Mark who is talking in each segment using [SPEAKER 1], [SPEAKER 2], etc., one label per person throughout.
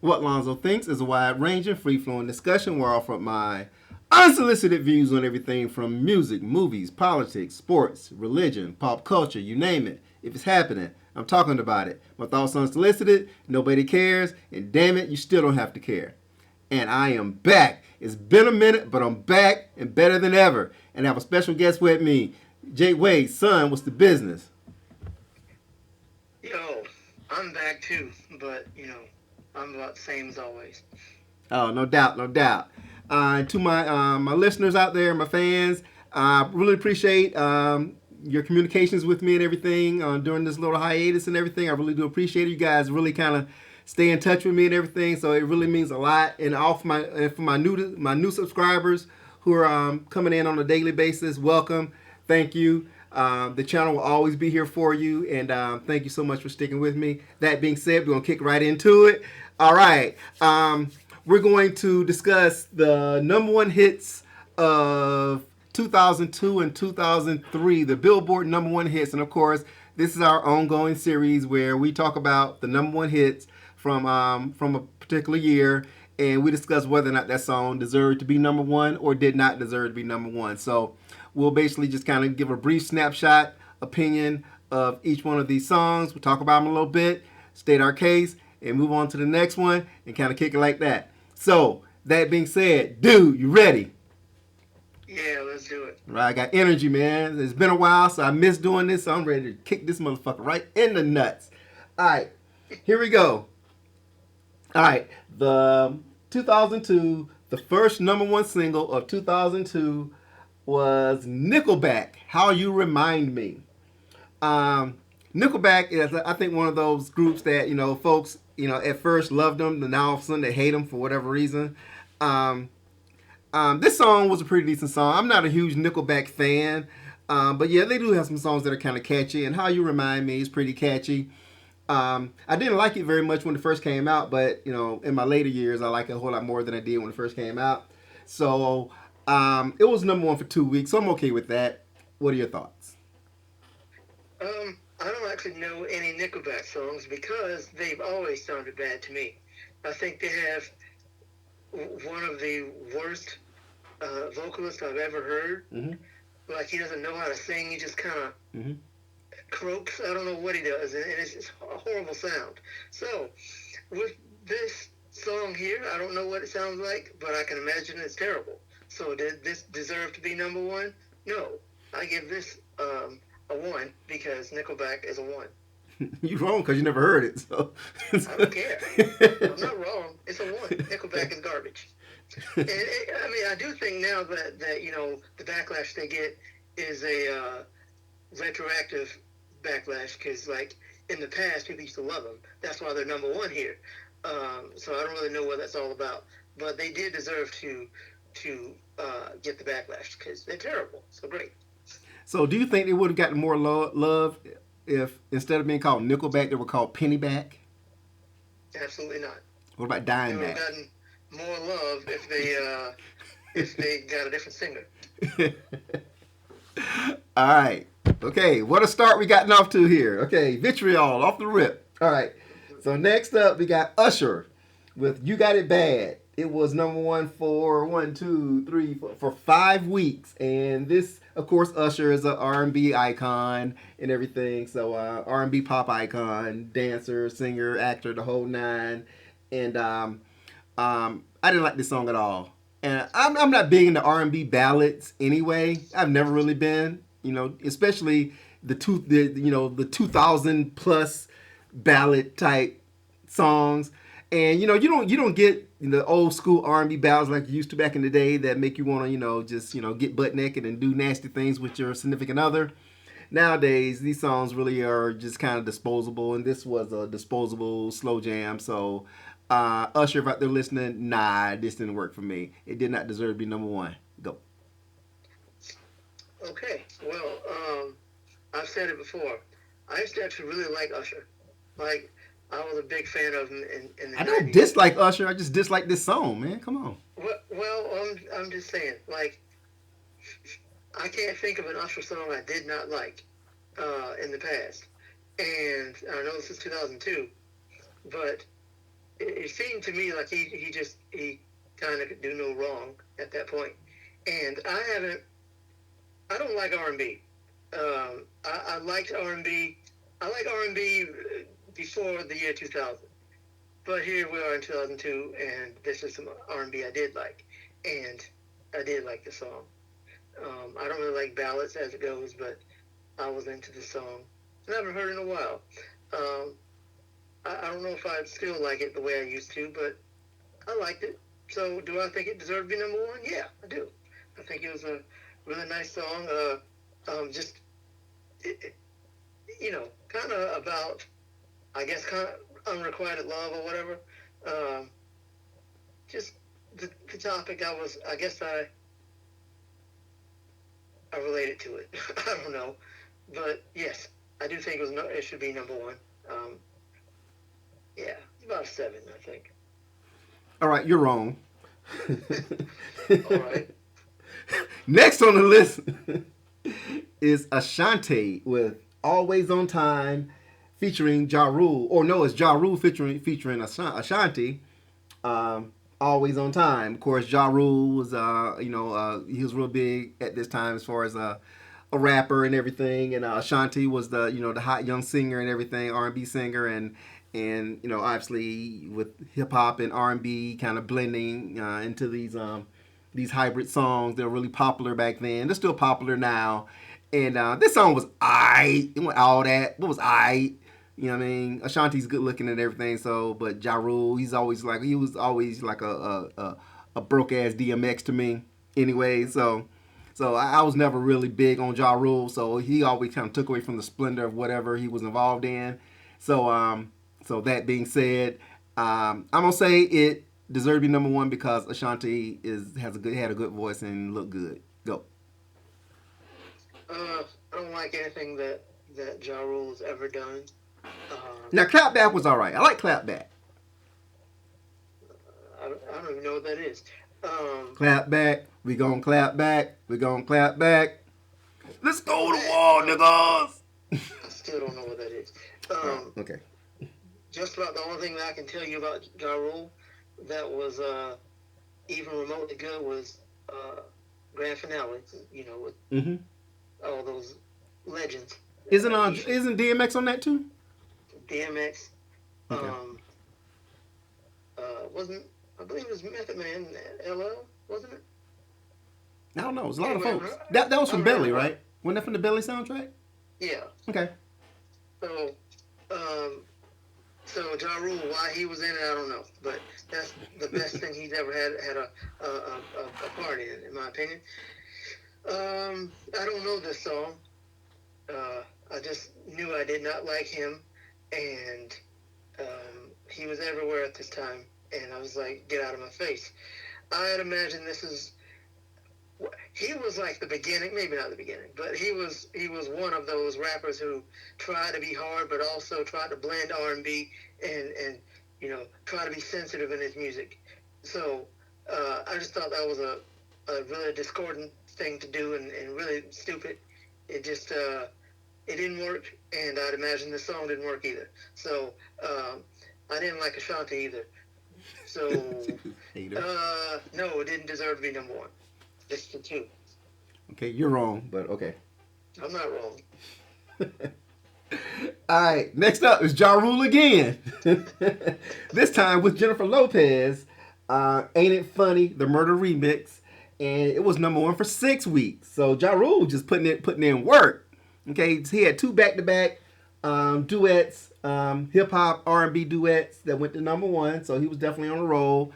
[SPEAKER 1] What Lonzo thinks is a wide-ranging, free-flowing discussion where I offer my unsolicited views on everything from music, movies, politics, sports, religion, pop culture, you name it. If it's happening, I'm talking about it. My thoughts unsolicited, nobody cares, and damn it, you still don't have to care. And I am back. It's been a minute, but I'm back and better than ever. And I have a special guest with me, Jake Wade. Son, what's the business?
[SPEAKER 2] Yo, I'm back too, but I'm about the same as always.
[SPEAKER 1] Oh, no doubt, no doubt. To my listeners out there, my fans, I really appreciate your communications with me and everything during this little hiatus and everything. I really do appreciate it. You guys really kind of stay in touch with me and everything, so it really means a lot. And all for my new subscribers who are coming in on a daily basis, welcome, thank you. The channel will always be here for you, and thank you so much for sticking with me. That being said, we're gonna kick right into it. All right. We're going to discuss the number one hits of 2002 and 2003, the Billboard number one hits. And of course, this is our ongoing series where we talk about the number one hits from a particular year, and we discuss whether or not that song deserved to be number one or did not deserve to be number one. So we'll basically just kind of give a brief snapshot opinion of each one of these songs. We'll talk about them a little bit, state our case, and move on to the next one and kind of kick it like that. So, that being said, dude, you ready?
[SPEAKER 2] Yeah, let's do it.
[SPEAKER 1] Right, I got energy, man. It's been a while, so I miss doing this, so I'm ready to kick this motherfucker right in the nuts. All right, here we go. All right, the 2002, the first number one single of 2002 was Nickelback, How You Remind Me. Um, Nickelback is, I think, one of those groups that folks, at first loved them, and now all of a sudden they hate them for whatever reason. Um, this song was a pretty decent song. I'm not a huge Nickelback fan, but yeah, they do have some songs that are kind of catchy. And How You Remind Me is pretty catchy. I didn't like it very much when it first came out, but in my later years, I like it a whole lot more than I did when it first came out. So it was number one for 2 weeks, so I'm okay with that. What are your thoughts?
[SPEAKER 2] I don't actually know any Nickelback songs because they've always sounded bad to me. I think they have one of the worst vocalists I've ever heard.
[SPEAKER 1] Mm-hmm.
[SPEAKER 2] Like he doesn't know how to sing. He just kind of
[SPEAKER 1] Mm-hmm.
[SPEAKER 2] croaks. I don't know what he does, and it's just a horrible sound. So with this song here, I don't know what it sounds like, but I can imagine it's terrible. So did this deserve to be number one? No. I give this a one because Nickelback is a one.
[SPEAKER 1] You're wrong because you never heard it. So
[SPEAKER 2] I don't care. I'm not wrong. It's a one. Nickelback is garbage. I mean, I do think now that the backlash they get is a retroactive backlash because like in the past people used to love them. That's why they're number one here. So I don't really know what that's all about. But they did deserve to get the backlash because they're terrible. So great.
[SPEAKER 1] So, do you think they would have gotten more love if instead of being called Nickelback, they were called Pennyback?
[SPEAKER 2] Absolutely not.
[SPEAKER 1] What about
[SPEAKER 2] They would have
[SPEAKER 1] Dimeback?
[SPEAKER 2] gotten more love if they got a different singer.
[SPEAKER 1] All right. Okay. What a start we gotten off to here. Okay. Vitriol off the rip. All right. So next up we got Usher with "You Got It Bad." It was number one for 1, 2, 3, 4 for 5 weeks, and this, of course, Usher is an R&B icon and everything. So R&B pop icon, dancer, singer, actor, the whole nine. And I didn't like this song at all. And I'm not big into R&B ballads anyway. I've never really been, especially the 2000 plus ballad type songs. And you don't get the old school R&B ballads like you used to back in the day that make you want to just get butt naked and do nasty things with your significant other. Nowadays, these songs really are just kind of disposable, and this was a disposable slow jam. So, Usher, if out there listening, nah, this didn't work for me. It did not deserve to be number one. Go.
[SPEAKER 2] Okay. Well, I've said it before. I used to actually really like Usher. Like I was a big fan of him in the
[SPEAKER 1] I don't
[SPEAKER 2] '90s.
[SPEAKER 1] dislike Usher. I just dislike this song, man. Come on.
[SPEAKER 2] I'm just saying. Like I can't think of an Usher song I did not like in the past. And I know this is 2002, but it seemed to me like he kind of could do no wrong at that point. And I don't like R&B. I liked R&B. I like R&B before the year 2000. But here we are in 2002, and this is some R&B I did like, and I did like the song. I don't really like ballads as it goes, but I was into the song. Never heard it in a while. Um, I don't know if I still like it the way I used to, but I liked it. So, do I think it deserved to be number one? Yeah, I do. I think it was a really nice song. Just it, kind of about, I guess, kind of unrequited love or whatever. Um, just the topic. I guess I related to it. I don't know, but yes, I do think it should be number one. Yeah, about a 7, I think.
[SPEAKER 1] All right, you're wrong.
[SPEAKER 2] All right.
[SPEAKER 1] Next on the list is Ashanti with "Always on Time," featuring Ja Rule. Or no, it's Ja Rule featuring Ashanti. Always on Time. Of course, Ja Rule was he was real big at this time as far as a rapper and everything, and Ashanti was the hot young singer and everything, R&B singer, and obviously with hip hop and R&B kind of blending into these hybrid songs. They're really popular back then. They're still popular now. And this song was aight. It went all that. What was aight? You know what I mean? Ashanti's good looking and everything. So, but Ja Rule, he was always like a broke ass DMX to me. Anyway, so I was never really big on Ja Rule. So he always kind of took away from the splendor of whatever he was involved in. So that being said, I'm gonna say it deserved to be number one because Ashanti had a good voice and looked good. Go.
[SPEAKER 2] I don't like anything that Ja Rule has ever done.
[SPEAKER 1] Now Clapback was all right. I like Clapback.
[SPEAKER 2] I don't even know what that is.
[SPEAKER 1] Clap back. We gon' clap back. We gon' clap back. Let's go to war, niggas.
[SPEAKER 2] I still don't know what that is.
[SPEAKER 1] Okay.
[SPEAKER 2] Just about the only thing that I can tell you about Ja Rule that was even remotely good was Grand Finale. With all those legends.
[SPEAKER 1] Isn't DMX on that too?
[SPEAKER 2] DMX.
[SPEAKER 1] Okay.
[SPEAKER 2] Wasn't, I believe it was Method Man LL, wasn't it?
[SPEAKER 1] I don't know. It was a lot of folks. That was from Belly, right? Wasn't that from the Belly soundtrack?
[SPEAKER 2] Yeah.
[SPEAKER 1] Okay.
[SPEAKER 2] So, Ja Rule, why he was in it, I don't know. But that's the best thing he's ever had a part in my opinion. I don't know this song. I just knew I did not like him, and he was everywhere at this time, and I was like, get out of my face. I had imagined he was like the beginning, maybe not the beginning, but he was one of those rappers who tried to be hard, but also tried to blend R&B and try to be sensitive in his music. So I just thought that was a really discordant thing to do and really stupid. It just it didn't work, and I'd imagine the song didn't work either. So I didn't like Ashanti either. So no, it didn't deserve to be number one. Just the two.
[SPEAKER 1] Okay, you're wrong, but okay.
[SPEAKER 2] I'm not wrong.
[SPEAKER 1] All right, next up is Ja Rule again. This time with Jennifer Lopez. Ain't It Funny, the Murder Remix. And it was number one for 6 weeks. So Ja Rule just putting in work. Okay, he had 2 back-to-back duets, hip-hop R&B duets that went to number one. So he was definitely on a roll.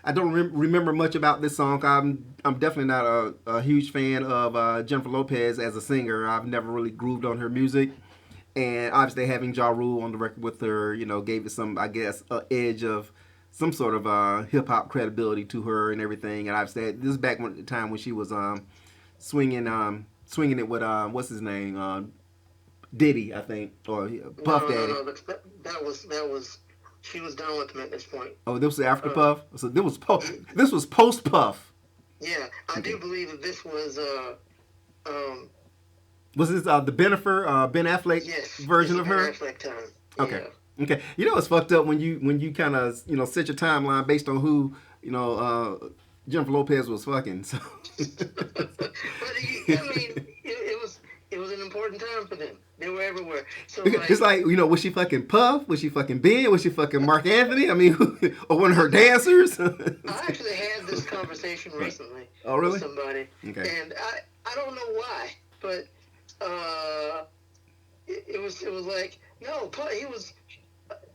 [SPEAKER 1] I don't remember much about this song. I'm definitely not a huge fan of Jennifer Lopez as a singer. I've never really grooved on her music. And obviously having Ja Rule on the record with her, gave it some, I guess, edge of some sort of hip-hop credibility to her and everything. And obviously this is back when the time when she was swinging it with, what's his name? Diddy, I think, or Puff Daddy.
[SPEAKER 2] No, that was she was done with him at this point.
[SPEAKER 1] Oh, this was after Puff? So this was post Puff.
[SPEAKER 2] Yeah, I do believe that this was
[SPEAKER 1] was this the Ben Affleck version of her?
[SPEAKER 2] Ben Affleck time.
[SPEAKER 1] Okay. Okay, you know it's fucked up when you kind of set your timeline based on who Jennifer Lopez was fucking. So
[SPEAKER 2] I mean, it was an important time for them. They were everywhere. So
[SPEAKER 1] it's like was she fucking Puff? Was she fucking Ben? Was she fucking Mark Anthony? I mean, or one of her dancers?
[SPEAKER 2] I actually had this conversation recently.
[SPEAKER 1] Oh, really?
[SPEAKER 2] With somebody.
[SPEAKER 1] Okay.
[SPEAKER 2] And I don't know why, but it was like no,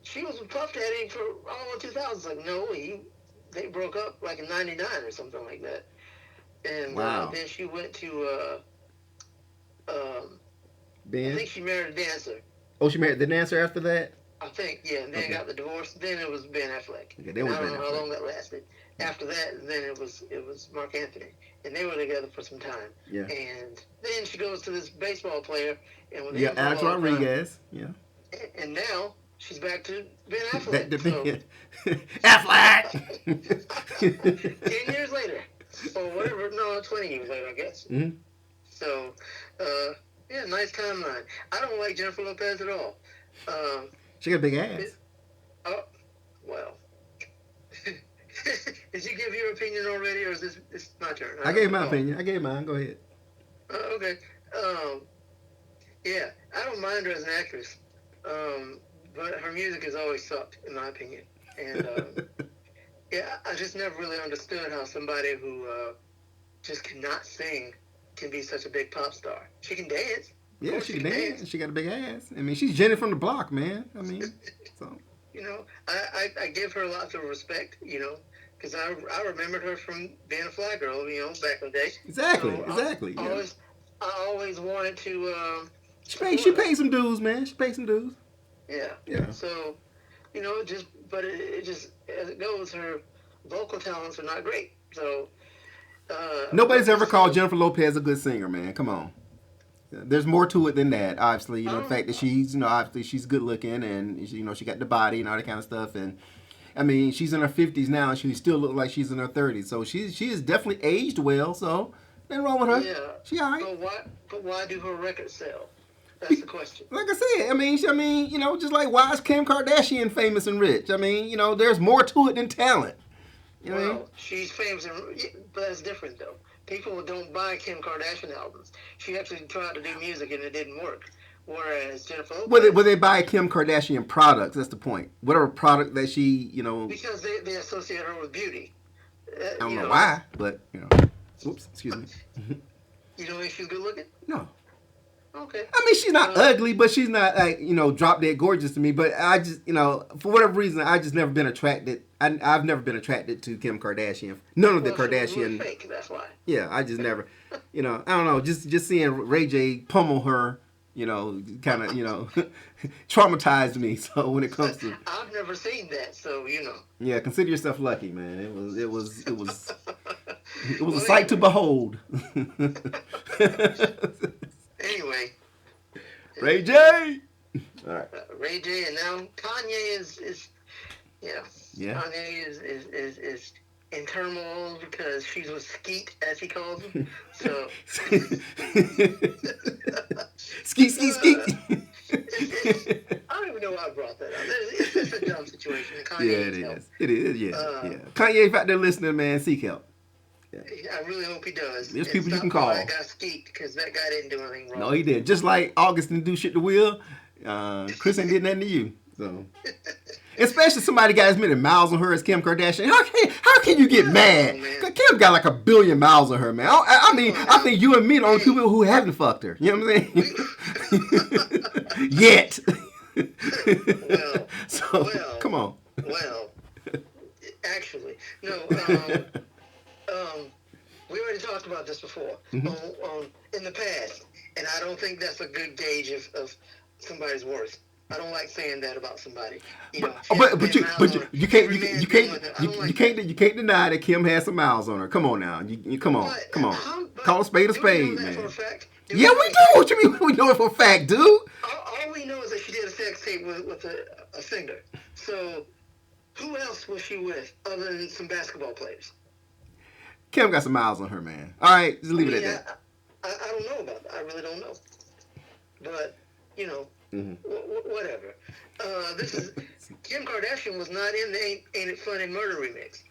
[SPEAKER 2] she was with Puff Daddy for all of 2000s. Like no, they broke up like in '99 or something like that. And
[SPEAKER 1] wow.
[SPEAKER 2] Then she went to
[SPEAKER 1] Ben.
[SPEAKER 2] I think she married a dancer.
[SPEAKER 1] Oh, she married the dancer after that?
[SPEAKER 2] I think, yeah. And then got the divorce. Then it was Ben Affleck.
[SPEAKER 1] Okay, then was
[SPEAKER 2] I don't
[SPEAKER 1] Ben
[SPEAKER 2] know
[SPEAKER 1] Affleck.
[SPEAKER 2] how long that lasted. After that, then it was Mark Anthony, and they were together for some time.
[SPEAKER 1] Yeah.
[SPEAKER 2] And then she goes to this baseball player, and with
[SPEAKER 1] Alex Rodriguez. Yeah.
[SPEAKER 2] And now she's back to Ben Affleck.
[SPEAKER 1] Affleck.
[SPEAKER 2] 10 years later, or whatever. No, 20 years later, I guess.
[SPEAKER 1] Mm-hmm.
[SPEAKER 2] So, yeah, nice timeline. I don't like Jennifer Lopez at all.
[SPEAKER 1] She got a big ass.
[SPEAKER 2] Oh, well. Did you give your opinion already, or is this my turn?
[SPEAKER 1] I gave my opinion. I gave mine. Go ahead.
[SPEAKER 2] Okay. Yeah, I don't mind her as an actress, but her music has always sucked, in my opinion. And yeah, I just never really understood how somebody who just cannot sing can be such a big pop star. She can dance.
[SPEAKER 1] Yeah, she can dance. She got a big ass. I mean, she's Jenny from the block, man. I mean, so.
[SPEAKER 2] I give her lots of respect, because I remembered her from being a fly girl, back in the day.
[SPEAKER 1] Exactly,
[SPEAKER 2] so
[SPEAKER 1] exactly.
[SPEAKER 2] I always wanted to.
[SPEAKER 1] She paid some dues, man. She paid some dues.
[SPEAKER 2] Yeah.
[SPEAKER 1] Yeah.
[SPEAKER 2] So, but it just as it goes, her vocal talents are not great. So.
[SPEAKER 1] Nobody's ever called Jennifer Lopez a good singer, man. Come on. There's more to it than that. Obviously, the fact that she's, obviously she's good looking and she got the body and all that kind of stuff. And I mean, she's in her 50s now and she still looks like she's in her 30s. So she is definitely aged well. So nothing wrong with her.
[SPEAKER 2] Yeah.
[SPEAKER 1] She all right.
[SPEAKER 2] But why do her records sell? That's the question.
[SPEAKER 1] Like I said, I mean, just like why is Kim Kardashian famous and rich? I mean, there's more to it than talent.
[SPEAKER 2] Well, she's famous, but that's different though. People don't buy Kim Kardashian albums. She actually tried to do music and it didn't work. Whereas Jennifer Lopez...
[SPEAKER 1] Well, they buy Kim Kardashian products. That's the point. Whatever product that she,
[SPEAKER 2] Because they associate her with beauty.
[SPEAKER 1] I don't know why, but, Oops, excuse me.
[SPEAKER 2] You don't think she's good looking?
[SPEAKER 1] No.
[SPEAKER 2] Okay.
[SPEAKER 1] I mean, she's not ugly, but she's not, like, drop dead gorgeous to me. But I just, for whatever reason, I just never been attracted. I've never been attracted to Kim Kardashian. None of the Kardashian.
[SPEAKER 2] Really fake, that's why.
[SPEAKER 1] Yeah, I just never, I don't know. Just seeing Ray J pummel her, kind of, traumatized me. So when it comes to,
[SPEAKER 2] I've never seen that, so
[SPEAKER 1] Yeah, consider yourself lucky, man. It was a sight to behold.
[SPEAKER 2] Anyway.
[SPEAKER 1] Ray J. All right.
[SPEAKER 2] Ray J, and now Kanye is yeah. Kanye is in turmoil because she's with Skeet, as he calls him. So
[SPEAKER 1] Skeet.
[SPEAKER 2] I don't even know why I brought that up. It's just a dumb situation. Kanye
[SPEAKER 1] it is. It is. Yeah. Kanye, if out there listening, man, seek help.
[SPEAKER 2] Yeah. I really hope he does.
[SPEAKER 1] There's people you can call.
[SPEAKER 2] That guy Skeet, because that guy didn't do anything wrong.
[SPEAKER 1] No, he did. Just like August didn't do shit to Will, Chris ain't did nothing to you. So, especially somebody got as many miles on her as Kim Kardashian. How can you get mad? Kim got like 1 billion miles on her, man. I think you and me the only people who haven't fucked her. You know what I'm saying? Yet. Come on.
[SPEAKER 2] Well, actually, no. We already talked about this before in the past, and I don't think that's a good gauge of somebody's worth. I don't like saying that about somebody.
[SPEAKER 1] But you can't deny that Kim has some miles on her. Come on now, come on. Call a spade, man. Yeah, we do. What you mean we know it for a fact, dude?
[SPEAKER 2] All we know is that she did a sex tape with a singer. So who else was she with other than some basketball players?
[SPEAKER 1] Kim got some miles on her, man. All right, just leave it at that.
[SPEAKER 2] I don't know about that. I really don't know. But, Whatever. This is Kim Kardashian was not in the Ain't It Funny Murder remix.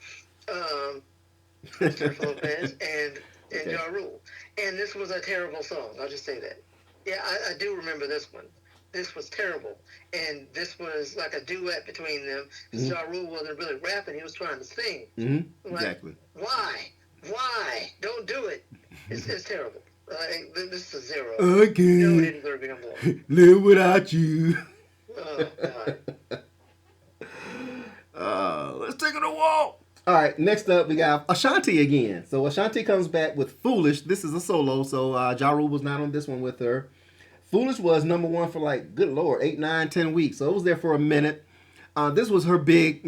[SPEAKER 2] Jennifer Lopez and Ja Rule, and this was a terrible song. I'll just say that. Yeah, I do remember this one. This was terrible, and this was like a duet between them. Ja Rule wasn't really rapping; he was trying to sing. Like,
[SPEAKER 1] exactly.
[SPEAKER 2] Why? Don't do it. It's terrible. This is zero.
[SPEAKER 1] Again.
[SPEAKER 2] No, it didn't deserve number one.
[SPEAKER 1] Live without you.
[SPEAKER 2] Oh God.
[SPEAKER 1] Let's take it a walk. All right, next up we got Ashanti again. So Ashanti comes back with Foolish. This is a solo, so Ja Rule was not on this one with her. Foolish was number one for like, good Lord, 8, 9, 10 weeks. So it was there for a minute. This was her big,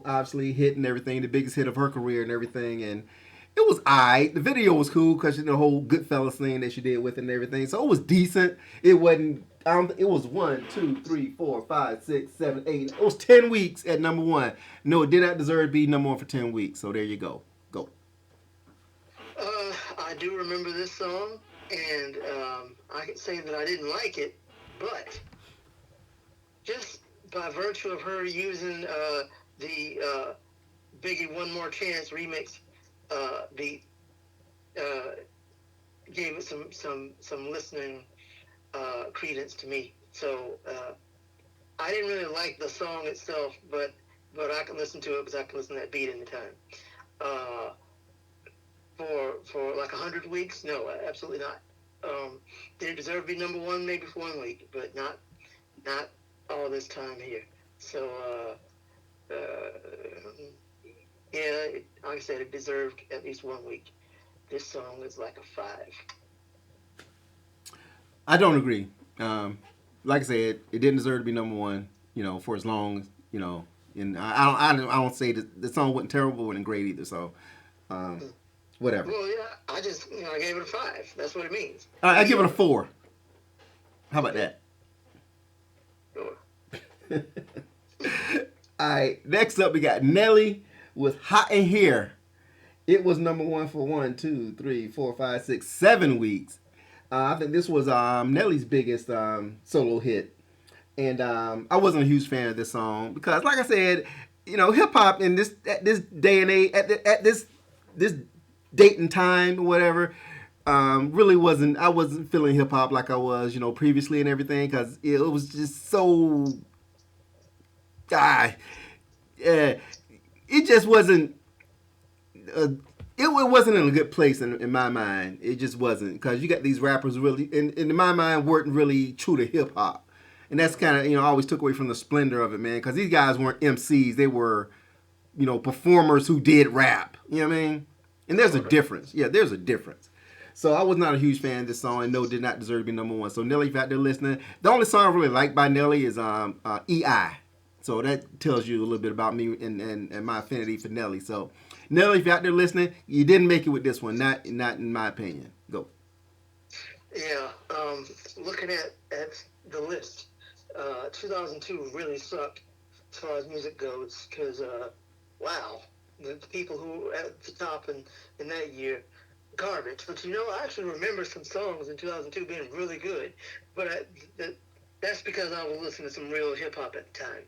[SPEAKER 1] obviously hit and everything, the biggest hit of her career and everything. And it was The video was cool because the whole Goodfellas thing that she did with it and everything. So it was decent. It wasn't. It was 1, 2, 3, 4, 5, 6, 7, 8. It was 10 weeks at number one. No, it did not deserve to be number one for 10 weeks. So there you go. Go.
[SPEAKER 2] I do remember this song, and I can say that I didn't like it, but just by virtue of her using the Biggie One More Chance remix beat, gave it some listening credence to me. So I didn't really like the song itself, but I can listen to it because I can listen to that beat anytime. For like 100 weeks, no, absolutely not. Did it deserve to be number one maybe for 1 week, but not all this time here. So yeah, like I said, it deserved at least 1 week. This song is like a 5.
[SPEAKER 1] I don't agree. Like I said, it didn't deserve to be number one, for as long, and I don't say that the song wasn't terrible, wasn't great either. So, whatever.
[SPEAKER 2] Well, yeah, I just, I gave it a 5. That's what it means.
[SPEAKER 1] I give it a 4. How about that?
[SPEAKER 2] Sure.
[SPEAKER 1] All right. Next up, we got Nelly with "Hot in Here." It was number one for 1, 2, 3, 4, 5, 6, 7 weeks. I think this was Nelly's biggest solo hit, and I wasn't a huge fan of this song because, like I said, hip hop in this day and age, at this date and time or whatever, really wasn't. I wasn't feeling hip hop like I was, previously and everything because it was just so. It just wasn't. It wasn't in a good place in my mind. It just wasn't because you got these rappers really, in my mind, weren't really true to hip hop, and that's kind of I always took away from the splendor of it, man. Because these guys weren't MCs; they were, performers who did rap. You know what I mean? And there's a difference. Yeah, there's a difference. So I was not a huge fan of this song, and no, did not deserve to be number one. So Nelly, if you're out there listening, the only song I really like by Nelly is EI. So that tells you a little bit about me and my affinity for Nelly. So Nelly, if you're out there listening, you didn't make it with this one. Not in my opinion. Go.
[SPEAKER 2] Yeah. Looking at the list, 2002 really sucked as far as music goes because, wow, the people who were at the top in that year, garbage. But I actually remember some songs in 2002 being really good. But that's because I was listening to some real hip hop at the time.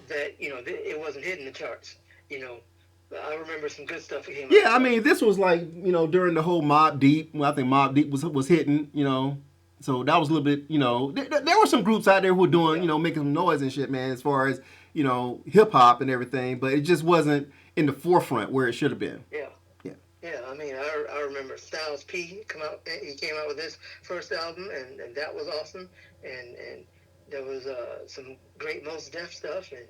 [SPEAKER 2] That it wasn't hitting the charts. I remember some good stuff that came out.
[SPEAKER 1] Yeah, I mean, this was like during the whole Mobb Deep. Well, I think Mobb Deep was hitting. So that was a little bit. There were some groups out there who were doing making some noise and shit, man. As far as hip hop and everything, but it just wasn't in the forefront where it should have been.
[SPEAKER 2] Yeah. Yeah, I mean, I remember Styles P come out. He came out with his first album, and that was awesome. And there was some great Mos Def stuff and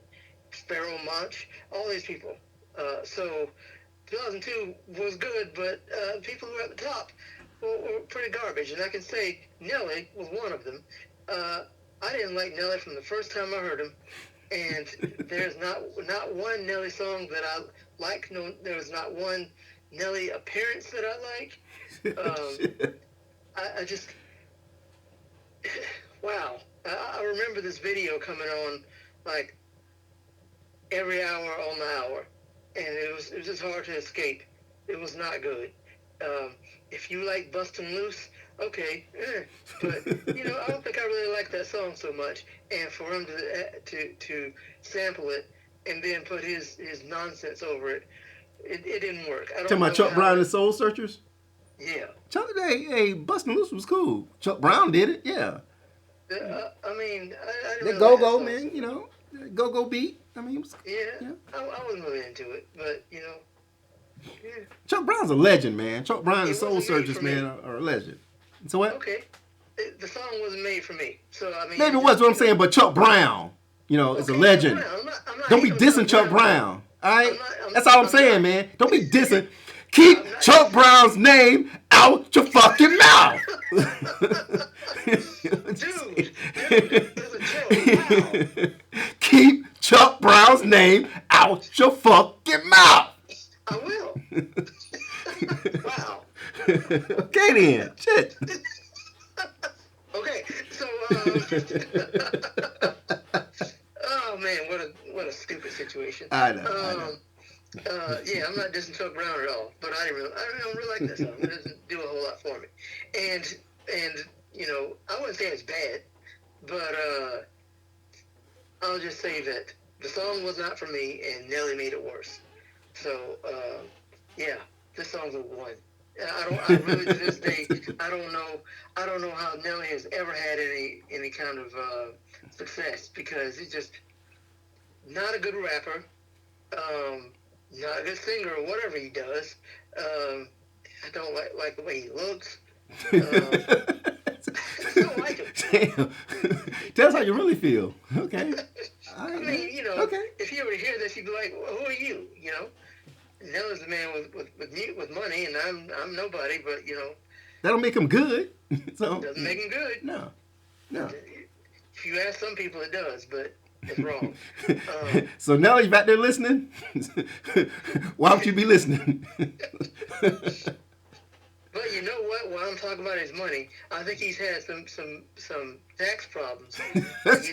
[SPEAKER 2] Pharoah Monch, all these people. So 2002 was good, but people who were at the top were pretty garbage. And I can say Nelly was one of them. I didn't like Nelly from the first time I heard him. And there's not one Nelly song that I like. No, there's not one Nelly appearance that I like. I just wow. I remember this video coming on like every hour on the hour, and it was just hard to escape. It was not good. If you like Bustin' Loose, okay, but I don't think I really like that song so much. And for him to sample it and then put his nonsense over it, it didn't work. I
[SPEAKER 1] Talking
[SPEAKER 2] don't
[SPEAKER 1] about
[SPEAKER 2] know
[SPEAKER 1] Chuck
[SPEAKER 2] how
[SPEAKER 1] Brown and
[SPEAKER 2] it.
[SPEAKER 1] the Soul Searchers.
[SPEAKER 2] Yeah,
[SPEAKER 1] Chuck, hey, Bustin' Loose was cool. Chuck Brown did it, yeah.
[SPEAKER 2] I mean, I didn't
[SPEAKER 1] That
[SPEAKER 2] really
[SPEAKER 1] Go
[SPEAKER 2] like that
[SPEAKER 1] Go
[SPEAKER 2] song so
[SPEAKER 1] man,
[SPEAKER 2] much.
[SPEAKER 1] Go Go beat. I mean,
[SPEAKER 2] Yeah,
[SPEAKER 1] yeah.
[SPEAKER 2] I wasn't really into it, but yeah,
[SPEAKER 1] Chuck Brown's a legend, man. Chuck Brown and the
[SPEAKER 2] it
[SPEAKER 1] Soul
[SPEAKER 2] wasn't made
[SPEAKER 1] Searchers,
[SPEAKER 2] for
[SPEAKER 1] man,
[SPEAKER 2] me.
[SPEAKER 1] are a legend. So what?
[SPEAKER 2] Okay, the song wasn't made for me. So I mean,
[SPEAKER 1] Maybe
[SPEAKER 2] it
[SPEAKER 1] it was
[SPEAKER 2] just
[SPEAKER 1] what I'm saying, but Chuck Brown, is a
[SPEAKER 2] okay, Chuck
[SPEAKER 1] legend.
[SPEAKER 2] Brown. I'm not
[SPEAKER 1] Don't be
[SPEAKER 2] hating on Chuck
[SPEAKER 1] dissing Chuck
[SPEAKER 2] Brown.
[SPEAKER 1] Brown. All right,
[SPEAKER 2] I'm not.
[SPEAKER 1] that's all I'm
[SPEAKER 2] I'm not.
[SPEAKER 1] saying, man. Don't be dissing.
[SPEAKER 2] I'm
[SPEAKER 1] Keep
[SPEAKER 2] not
[SPEAKER 1] Chuck
[SPEAKER 2] dissing.
[SPEAKER 1] Brown's name out your fucking mouth.
[SPEAKER 2] Dude, that's a joke. Wow.
[SPEAKER 1] Keep Chuck Brown's name out your fucking mouth.
[SPEAKER 2] I will. Wow.
[SPEAKER 1] Okay then. Shit.
[SPEAKER 2] Okay, so oh man, what a stupid situation.
[SPEAKER 1] I know.
[SPEAKER 2] Yeah, I'm not dissing Chuck Brown at all, but I don't really like that song. It doesn't do a whole lot for me. And I wouldn't say it's bad, but I'll just say that the song was not for me, and Nelly made it worse. So yeah, this song's a one. I really to this day I don't know how Nelly has ever had any kind of success, because he's just not a good rapper, not a good singer or whatever he does. I don't like the way he looks. I don't like him.
[SPEAKER 1] Damn. That's how you really feel. Okay.
[SPEAKER 2] I mean,
[SPEAKER 1] Okay.
[SPEAKER 2] if you were to hear this, you'd be like, well, "Who are you?" Nelly's the man with money, and I'm nobody. But
[SPEAKER 1] That don't make him good. So
[SPEAKER 2] doesn't make him good.
[SPEAKER 1] no.
[SPEAKER 2] If you ask some people, it does, but it's wrong.
[SPEAKER 1] So now you back there listening? Why don't you be listening?
[SPEAKER 2] But you know what? While I'm talking about his money, I think he's had some tax problems. He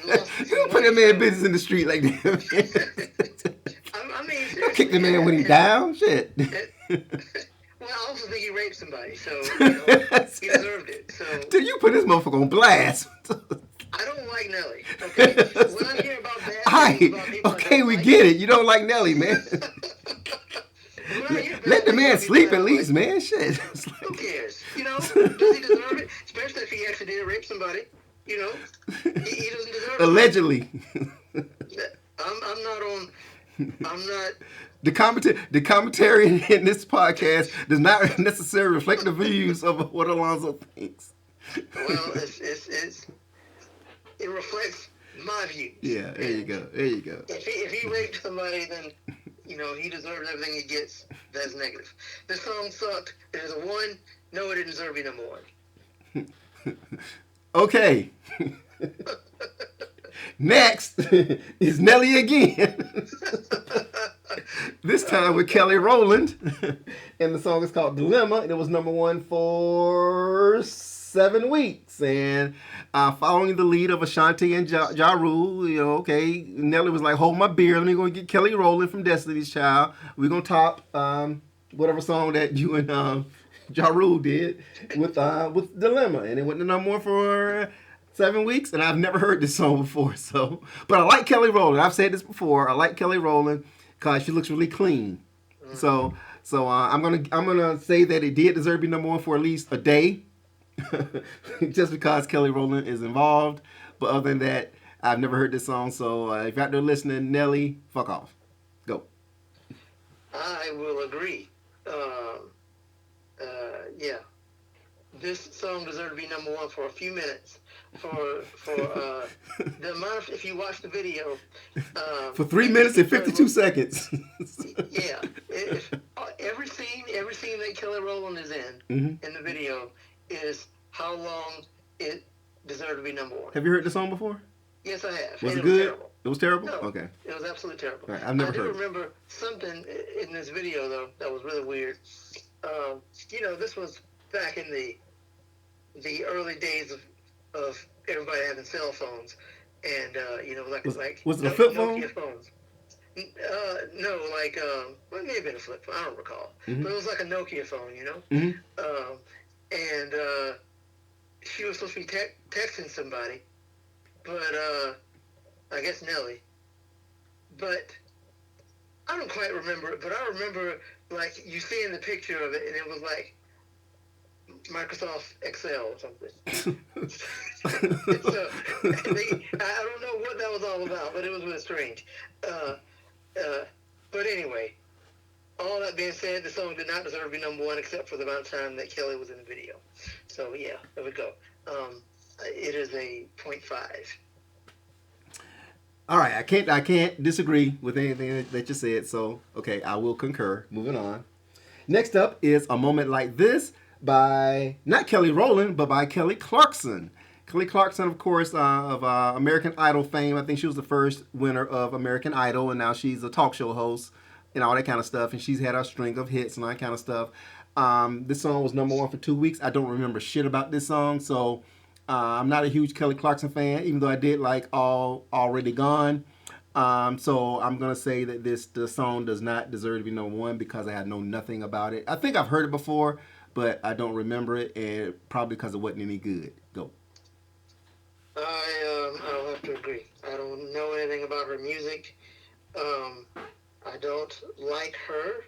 [SPEAKER 2] lost
[SPEAKER 1] You
[SPEAKER 2] some
[SPEAKER 1] put
[SPEAKER 2] money,
[SPEAKER 1] that man
[SPEAKER 2] so-
[SPEAKER 1] business in the street like that.
[SPEAKER 2] I mean,
[SPEAKER 1] Don't kick the
[SPEAKER 2] seriously,
[SPEAKER 1] man when he down. Shit.
[SPEAKER 2] Well, I also think he raped somebody, so he deserved it. So
[SPEAKER 1] Dude, you put this motherfucker on blast.
[SPEAKER 2] I don't like Nelly. Okay, when I hear about bad
[SPEAKER 1] Hi.
[SPEAKER 2] things about people, I
[SPEAKER 1] Okay,
[SPEAKER 2] don't
[SPEAKER 1] we
[SPEAKER 2] like
[SPEAKER 1] get it. You don't like Nelly, man.
[SPEAKER 2] When I hear bad
[SPEAKER 1] Let the
[SPEAKER 2] things
[SPEAKER 1] man
[SPEAKER 2] about people,
[SPEAKER 1] sleep
[SPEAKER 2] I
[SPEAKER 1] at
[SPEAKER 2] don't
[SPEAKER 1] least,
[SPEAKER 2] like.
[SPEAKER 1] man. Shit.
[SPEAKER 2] Who cares? Does he deserve it? Especially if he actually did rape somebody. He doesn't deserve it.
[SPEAKER 1] Allegedly.
[SPEAKER 2] I'm not on. I'm not.
[SPEAKER 1] The commentary in this podcast does not necessarily reflect the views of what Alonzo thinks.
[SPEAKER 2] Well, it reflects my views.
[SPEAKER 1] Yeah, there you go. There you go.
[SPEAKER 2] If he raped somebody, then he deserves everything he gets. That's negative. This song sucked. There's a one. No, it didn't deserve to be number one.
[SPEAKER 1] Okay. Next is Nelly again. This time with Kelly Rowland. And the song is called Dilemma. And it was number one for 7 weeks. And following the lead of Ashanti and Ja Rule, okay, Nelly was like, hold my beer. Let me go get Kelly Rowland from Destiny's Child. We're going to top whatever song that you and Ja Rule did with Dilemma. And it went to number one for 7 weeks, and I've never heard this song before. But I like Kelly Rowland. I've said this before. I like Kelly Rowland because she looks really clean. So I'm gonna say that it did deserve to be number one for at least a day, just because Kelly Rowland is involved. But other than that, I've never heard this song. So if you're out there listening, Nelly, fuck off. Go.
[SPEAKER 2] I will agree. Yeah, this song deserved to be number one for a few minutes. For the amount of, if you watch the video,
[SPEAKER 1] For 3 minutes and 52 seconds.
[SPEAKER 2] Yeah, every scene that Kelly Rowland is in the video is how long it deserved to be number one.
[SPEAKER 1] Have you heard the song before?
[SPEAKER 2] Yes, I have.
[SPEAKER 1] Was
[SPEAKER 2] And
[SPEAKER 1] it good?
[SPEAKER 2] terrible.
[SPEAKER 1] It was terrible?
[SPEAKER 2] No,
[SPEAKER 1] Okay.
[SPEAKER 2] it was absolutely terrible.
[SPEAKER 1] Right, I've never
[SPEAKER 2] I do
[SPEAKER 1] heard it.
[SPEAKER 2] remember something in this video though that was really weird. This was back in the early days of everybody having cell phones, and
[SPEAKER 1] Was it a flip phone?
[SPEAKER 2] Nokia phones. No, well, it may have been a flip phone. I don't recall,
[SPEAKER 1] Mhm.
[SPEAKER 2] but it was like a Nokia phone,
[SPEAKER 1] Mhm.
[SPEAKER 2] And she was supposed to be texting somebody, but I guess Nelly. But I don't quite remember it. But I remember like you seeing the picture of it, and it was like Microsoft Excel or something. So I don't know what that was all about, but it was really strange. But anyway, all that being said, the song did not deserve to be number one, except for the amount of time that Kelly was in the video. So yeah, there we go. It is a 0.5.
[SPEAKER 1] All right, I can't disagree with anything that you said. So okay, I will concur. Moving on. Next up is A Moment Like This by not Kelly Rowland, but by Kelly Clarkson. Kelly Clarkson, of course, of American Idol fame. I think she was the first winner of American Idol, and now she's a talk show host and all that kind of stuff. And she's had a string of hits and all that kind of stuff. This song was number one for 2 weeks. I don't remember shit about this song, so I'm not a huge Kelly Clarkson fan, even though I did like Already Gone. So I'm gonna say that the song does not deserve to be number one because I know nothing about it. I think I've heard it before, but I don't remember it, and probably because it wasn't any good. Go.
[SPEAKER 2] I'll have to agree. I don't know anything about her music. I don't like her.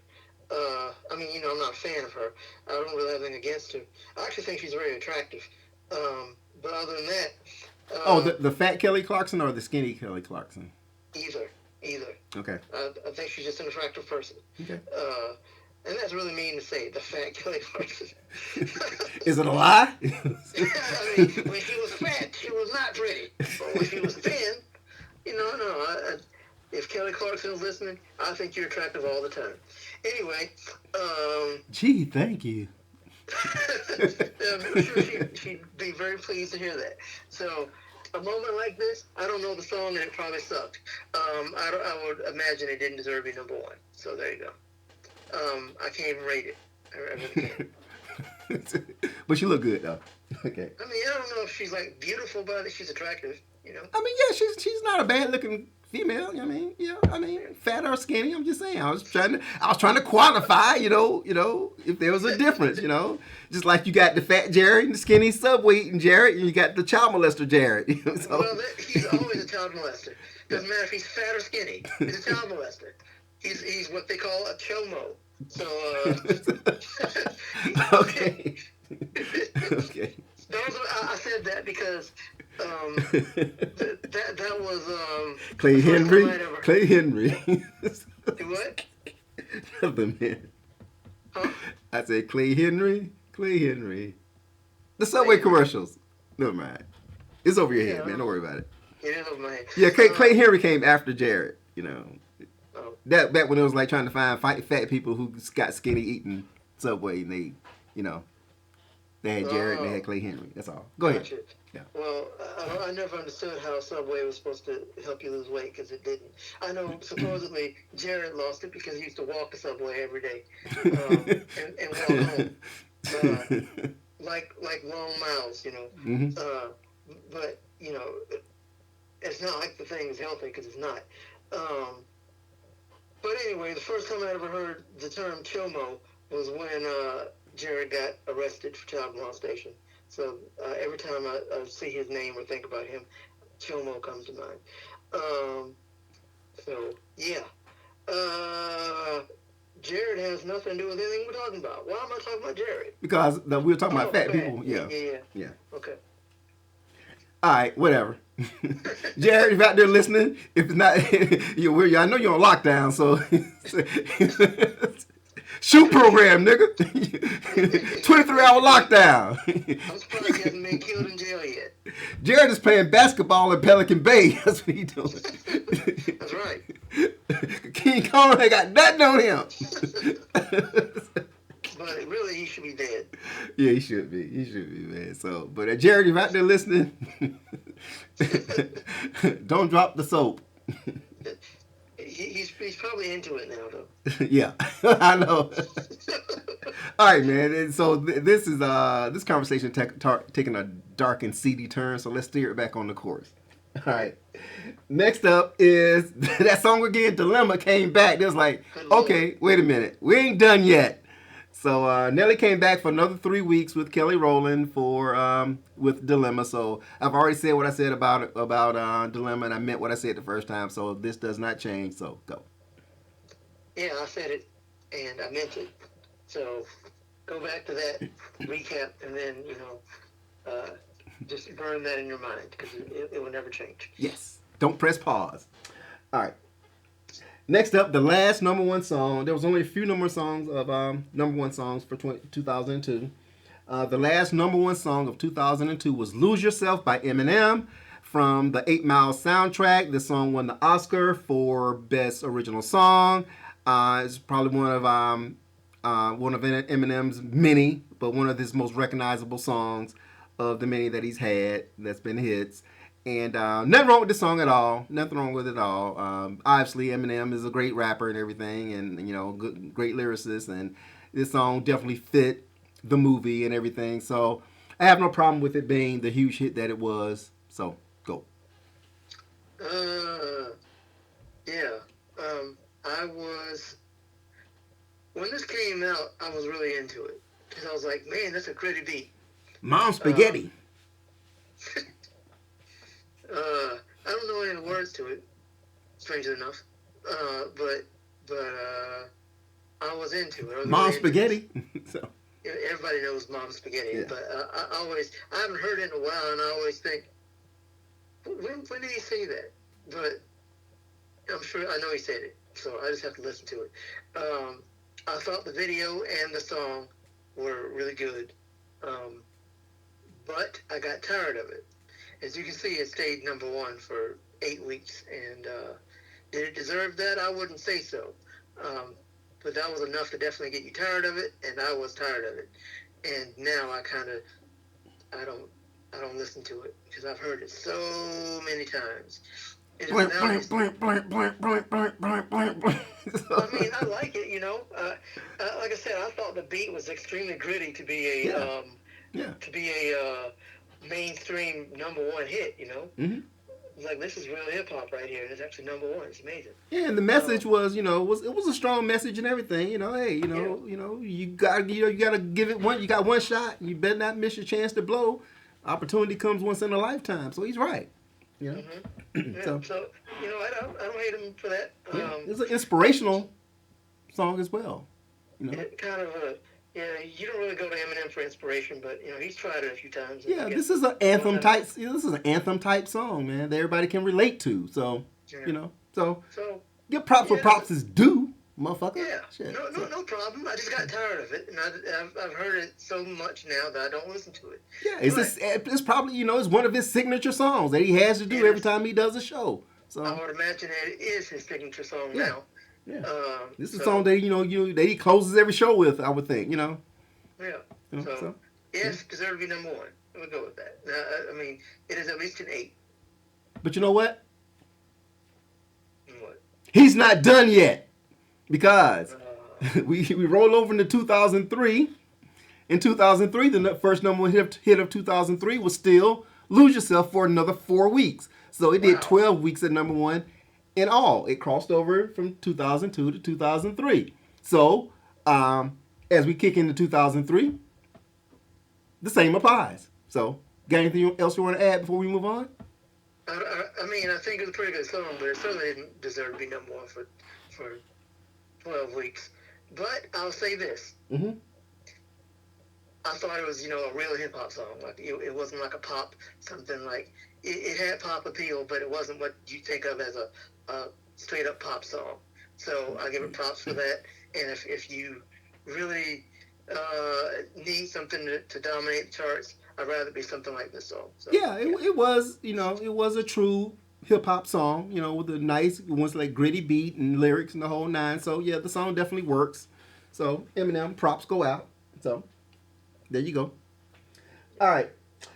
[SPEAKER 2] I mean, I'm not a fan of her. I don't really have anything against her. I actually think she's very attractive. But other than that,
[SPEAKER 1] the fat Kelly Clarkson or the skinny Kelly Clarkson?
[SPEAKER 2] Either.
[SPEAKER 1] Okay.
[SPEAKER 2] I think she's just an attractive person.
[SPEAKER 1] Okay.
[SPEAKER 2] And that's really mean to say, the fat Kelly Clarkson.
[SPEAKER 1] Is it a lie?
[SPEAKER 2] I mean, when she was fat, she was not pretty. But when she was thin, no. If Kelly Clarkson is listening, I think you're attractive all the time. Anyway.
[SPEAKER 1] Gee, thank you.
[SPEAKER 2] I'm sure she'd be very pleased to hear that. So, A Moment Like This, I don't know the song, and it probably sucked. I would imagine it didn't deserve to be number one. So there you go. I can't even rate it. I really can't.
[SPEAKER 1] But she look good though. Okay.
[SPEAKER 2] I mean, I don't know if she's like beautiful, but she's attractive.
[SPEAKER 1] I mean, yeah, she's not a bad looking female. I mean, fat or skinny. I'm just saying. I was trying to quantify. If there was a difference. Just like you got the fat Jared and the skinny Subway eating Jared, and you got the child molester Jared. So.
[SPEAKER 2] Well, he's always a child molester. Doesn't matter if he's fat or skinny. He's a child molester. He's what they call a chomo. So,
[SPEAKER 1] okay. Okay.
[SPEAKER 2] I said that because that was
[SPEAKER 1] Clay Henry. Clay Henry.
[SPEAKER 2] What?
[SPEAKER 1] Nothing, man.
[SPEAKER 2] Huh?
[SPEAKER 1] I said Clay Henry. Clay Henry. The Subway commercials. Never mind. It's over your head, man. Don't worry about it.
[SPEAKER 2] It is over my head.
[SPEAKER 1] Yeah, Clay Henry came after Jared.
[SPEAKER 2] Oh.
[SPEAKER 1] That back when it was like trying to find fat people who got skinny eating Subway, and they had Jared and they had Clay Henry. That's all. Go ahead.
[SPEAKER 2] Gotcha.
[SPEAKER 1] Yeah.
[SPEAKER 2] Well, I never understood how Subway was supposed to help you lose weight because it didn't. I know supposedly Jared lost it because he used to walk the Subway every day and walk home, like long miles,
[SPEAKER 1] Mm-hmm.
[SPEAKER 2] But it's not like the thing is healthy because it's not. But anyway, the first time I ever heard the term chomo was when Jared got arrested for child molestation. So every time I see his name or think about him, chomo comes to mind. So yeah, Jared has nothing to do with anything we're talking about. Why am I talking about Jared?
[SPEAKER 1] Because we were talking about fat people. Yeah.
[SPEAKER 2] Okay.
[SPEAKER 1] All right, whatever. Jared, if you're out there listening, if it's not, I know you're on lockdown, so shoot program, nigga. 23-hour lockdown.
[SPEAKER 2] I'm surprised he hasn't been killed in jail yet.
[SPEAKER 1] Jared is playing basketball in Pelican Bay. That's what he's doing.
[SPEAKER 2] That's right.
[SPEAKER 1] King Kong ain't got nothing on him.
[SPEAKER 2] But really, he should be dead.
[SPEAKER 1] Yeah, he should be. He should be, man. So, but Jared, if you're out there listening, don't drop the soap.
[SPEAKER 2] He's probably into it now, though.
[SPEAKER 1] Yeah, I know. All right, man. And so this is this conversation taking a dark and seedy turn. So let's steer it back on the course. All right. Next up is that song again. Dilemma came back. It was like, okay, wait a minute, we ain't done yet. So Nelly came back for another 3 weeks with Kelly Rowland for with Dilemma. So I've already said what I said about Dilemma, and I meant what I said the first time. So this does not change. So go.
[SPEAKER 2] Yeah, I said it, and I meant it. So go back to that recap, and then just burn that in your mind because it will never change.
[SPEAKER 1] Yes. Don't press pause. All right. Next up, the last number one song. There was only a few number songs of number one songs for 2002. The last number one song of 2002 was "Lose Yourself" by Eminem from the 8 Mile soundtrack. This song won the Oscar for Best Original Song. It's probably one of Eminem's many, but one of his most recognizable songs of the many that he's had that's been hits. And nothing wrong with the song at all. Nothing wrong with it at all. Obviously, Eminem is a great rapper and everything, and great lyricist. And this song definitely fit the movie and everything. So I have no problem with it being the huge hit that it was. So go.
[SPEAKER 2] Yeah. I was when this came out, I was really into it because I was like, man, that's a gritty beat.
[SPEAKER 1] Mom Spaghetti.
[SPEAKER 2] I don't know any of the words to it, strangely enough. But I was into it.
[SPEAKER 1] Mom Spaghetti. So.
[SPEAKER 2] Everybody knows Mom Spaghetti,
[SPEAKER 1] Yeah.
[SPEAKER 2] but I haven't heard it in a while, and I always think, when did he say that? But I'm sure I know he said it, so I just have to listen to it. I thought the video and the song were really good, but I got tired of it. As you can see, it stayed number one for 8 weeks, and did it deserve that? I wouldn't say so. But that was enough to definitely get you tired of it, and I was tired of it. And now I don't listen to it because I've heard it so many times. It is
[SPEAKER 1] Blank,
[SPEAKER 2] now
[SPEAKER 1] blank, blank, blank, blank, blank, blank, blank, blank, blank.
[SPEAKER 2] I mean, I like it, like I said, I thought the beat was extremely gritty to be a mainstream number one hit.
[SPEAKER 1] Mm-hmm.
[SPEAKER 2] Like, this is real hip hop right here. It's actually number one. It's amazing.
[SPEAKER 1] Yeah, and the message was, it was a strong message and everything. Hey, you gotta give it one. You got one shot. You better not miss your chance to blow. Opportunity comes once in a lifetime. So he's right.
[SPEAKER 2] Mm-hmm. Yeah, so I don't hate him for that.
[SPEAKER 1] It's an inspirational song as well.
[SPEAKER 2] It kind of you don't really go to Eminem for inspiration, but he's tried it a few times.
[SPEAKER 1] Yeah, this is an anthem type. This is an anthem type song, man, that everybody can relate to. So so give props for props is due, motherfucker.
[SPEAKER 2] Yeah,
[SPEAKER 1] Shit.
[SPEAKER 2] no problem. I just got tired of it, and I've heard it so much now that I don't listen to it.
[SPEAKER 1] Yeah, it's probably it's one of his signature songs that he has to do every time he does a show. So
[SPEAKER 2] I would imagine that it is his signature song now.
[SPEAKER 1] Yeah. This is a song that that he closes every show with, I would think.
[SPEAKER 2] Yeah. Yes, deserve to be number one. We'll go with that. I mean, it is at least an 8.
[SPEAKER 1] But you know what?
[SPEAKER 2] What?
[SPEAKER 1] He's not done yet, because we roll over into 2003. In 2003, the first number one hit of 2003 was still "Lose Yourself" for another 4 weeks. So it did 12 weeks at number one. In all, it crossed over from 2002 to 2003. So, as we kick into 2003, the same applies. So, got anything else you want to add before we move on?
[SPEAKER 2] I mean, I think it was a pretty good song, but it certainly didn't deserve to be number one for 12 weeks. But I'll say this.
[SPEAKER 1] Mm-hmm.
[SPEAKER 2] I thought it was, a real hip-hop song. Like, it wasn't like a pop, something like... It had pop appeal, but it wasn't what you think of as a straight-up pop song. So I give it props for that. And if you really need something to dominate the charts, I'd rather be something like this song. So,
[SPEAKER 1] yeah, it was, it was a true hip-hop song, with a nice, once like gritty beat and lyrics and the whole nine. So, yeah, the song definitely works. So, Eminem, props go out. So, there you go. All right.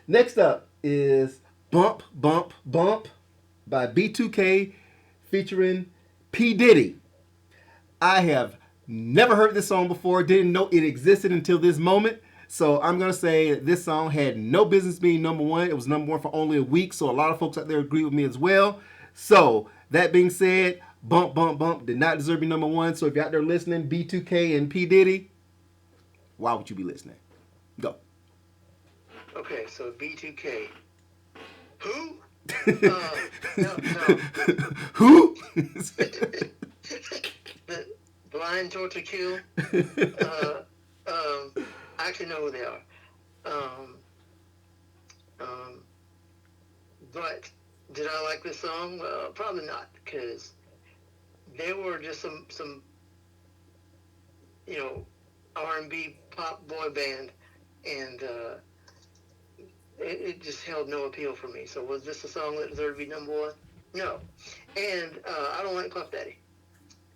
[SPEAKER 1] Next up is Bump, Bump, Bump by B2K featuring P. Diddy. I have never heard this song before, didn't know it existed until this moment. So I'm going to say this song had no business being number one. It was number one for only a week, so a lot of folks out there agree with me as well. So that being said, Bump, Bump, Bump did not deserve to be number one. So if you're out there listening, B2K and P. Diddy, why would you be listening? Go.
[SPEAKER 2] Okay, so B2K. Who? No.
[SPEAKER 1] Who?
[SPEAKER 2] The Blind Torture Kill. I actually know who they are. But did I like this song? Probably not, because they were just some R&B pop boy band, and it just held no appeal for me. So was this a song that deserved to be number one? No. And I don't like Puff Daddy.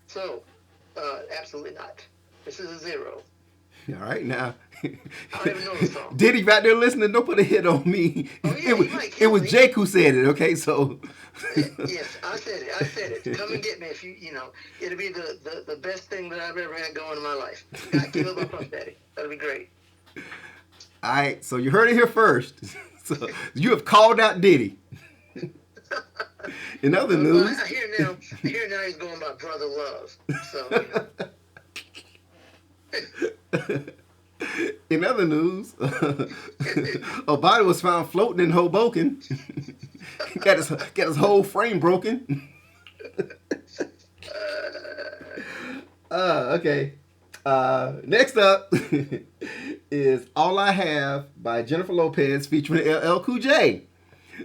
[SPEAKER 2] So, absolutely not. This is a 0.
[SPEAKER 1] All right, now.
[SPEAKER 2] I don't even know the song.
[SPEAKER 1] Diddy out there listening, don't put a hit on me.
[SPEAKER 2] Oh, yeah,
[SPEAKER 1] it was Jake who said it, okay? So.
[SPEAKER 2] Yes, I said it. Come and get me if it'll be the best thing that I've ever had going in my life. Give up my Puff Daddy. That'll be great.
[SPEAKER 1] All right, so you heard it here first. So you have called out Diddy. In other news.
[SPEAKER 2] I hear now he's going by Brother Love. So,
[SPEAKER 1] In other news, a body was found floating in Hoboken. got his whole frame broken. Okay. Next up is All I Have by Jennifer Lopez featuring LL Cool J.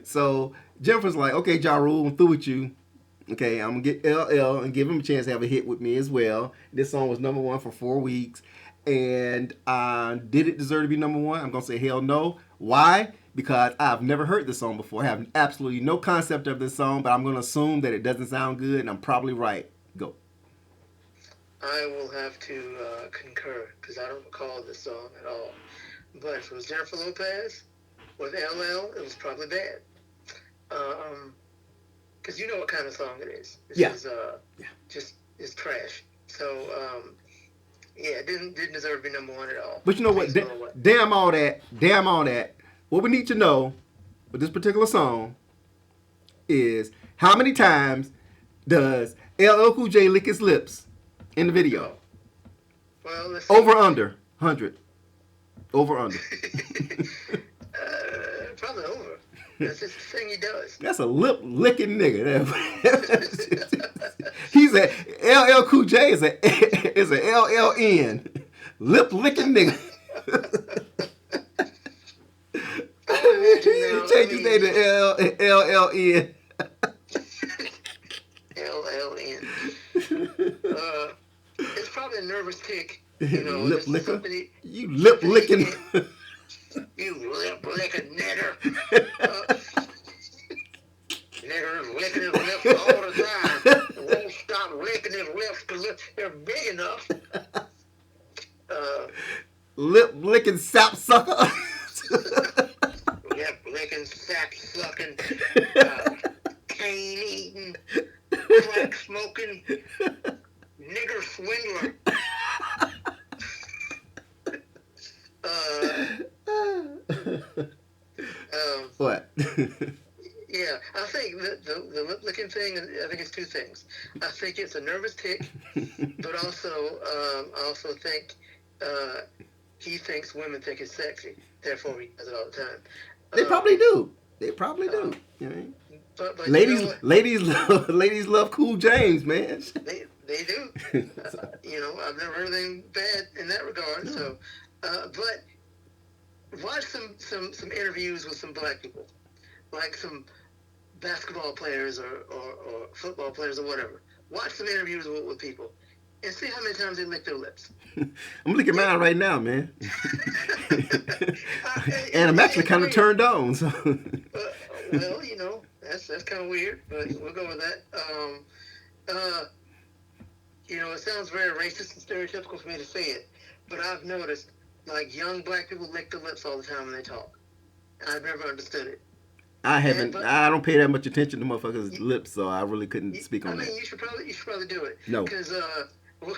[SPEAKER 1] So Jennifer's like, okay, Ja Rule, I'm through with you. Okay, I'm going to get LL and give him a chance to have a hit with me as well. This song was number one for 4 weeks. And did it deserve to be number one? I'm going to say hell no. Why? Because I've never heard this song before. I have absolutely no concept of this song, but I'm going to assume that it doesn't sound good, and I'm probably right. Go.
[SPEAKER 2] I will have to concur, because I don't recall this song at all. But if it was Jennifer Lopez with LL, it was probably bad. Because you know what kind of song it is. This is just it's trash. So it didn't deserve to be number one at all.
[SPEAKER 1] But you know what? Damn all that. What we need to know with this particular song is how many times does LL Cool J lick his lips in the video?
[SPEAKER 2] Well, let's see.
[SPEAKER 1] Over under 100. Over under.
[SPEAKER 2] Probably over. That's just the thing he does.
[SPEAKER 1] That's a lip licking nigga. He's a LL Cool J is a LLN. Lip licking nigga. Change his name to LLN.
[SPEAKER 2] LLN. It's probably a nervous tick.
[SPEAKER 1] Lip licker. You lip licking.
[SPEAKER 2] You lip licking nigger. Nigger is licking his lips all the time. Won't stop licking his lips because they're big enough.
[SPEAKER 1] Lip licking sap sucker.
[SPEAKER 2] Lip licking, sap sucking, cane eating, crack smoking, nigger swindler.
[SPEAKER 1] What?
[SPEAKER 2] Yeah, I think the lip licking thing, I think it's two things. I think it's a nervous tick, but also I also think he thinks women think it's sexy. Therefore, he does it all the time.
[SPEAKER 1] They probably do. You know what I mean?
[SPEAKER 2] But
[SPEAKER 1] ladies love Cool James, man.
[SPEAKER 2] They do. I've never heard anything bad in that regard. So, but watch some interviews with some black people, like some basketball players or football players or whatever. Watch some interviews with people and see how many times they lick their lips.
[SPEAKER 1] I'm licking mine right now, man. And I'm actually kind of turned on. So.
[SPEAKER 2] Well, that's kind of weird, but we'll go with that. It sounds very racist and stereotypical for me to say it, but I've noticed, like, young black people lick their lips all the time when they talk. I've never understood it.
[SPEAKER 1] I haven't. I don't pay that much attention to motherfuckers' lips, so I really couldn't speak on that.
[SPEAKER 2] You should probably do it.
[SPEAKER 1] No.
[SPEAKER 2] Because there have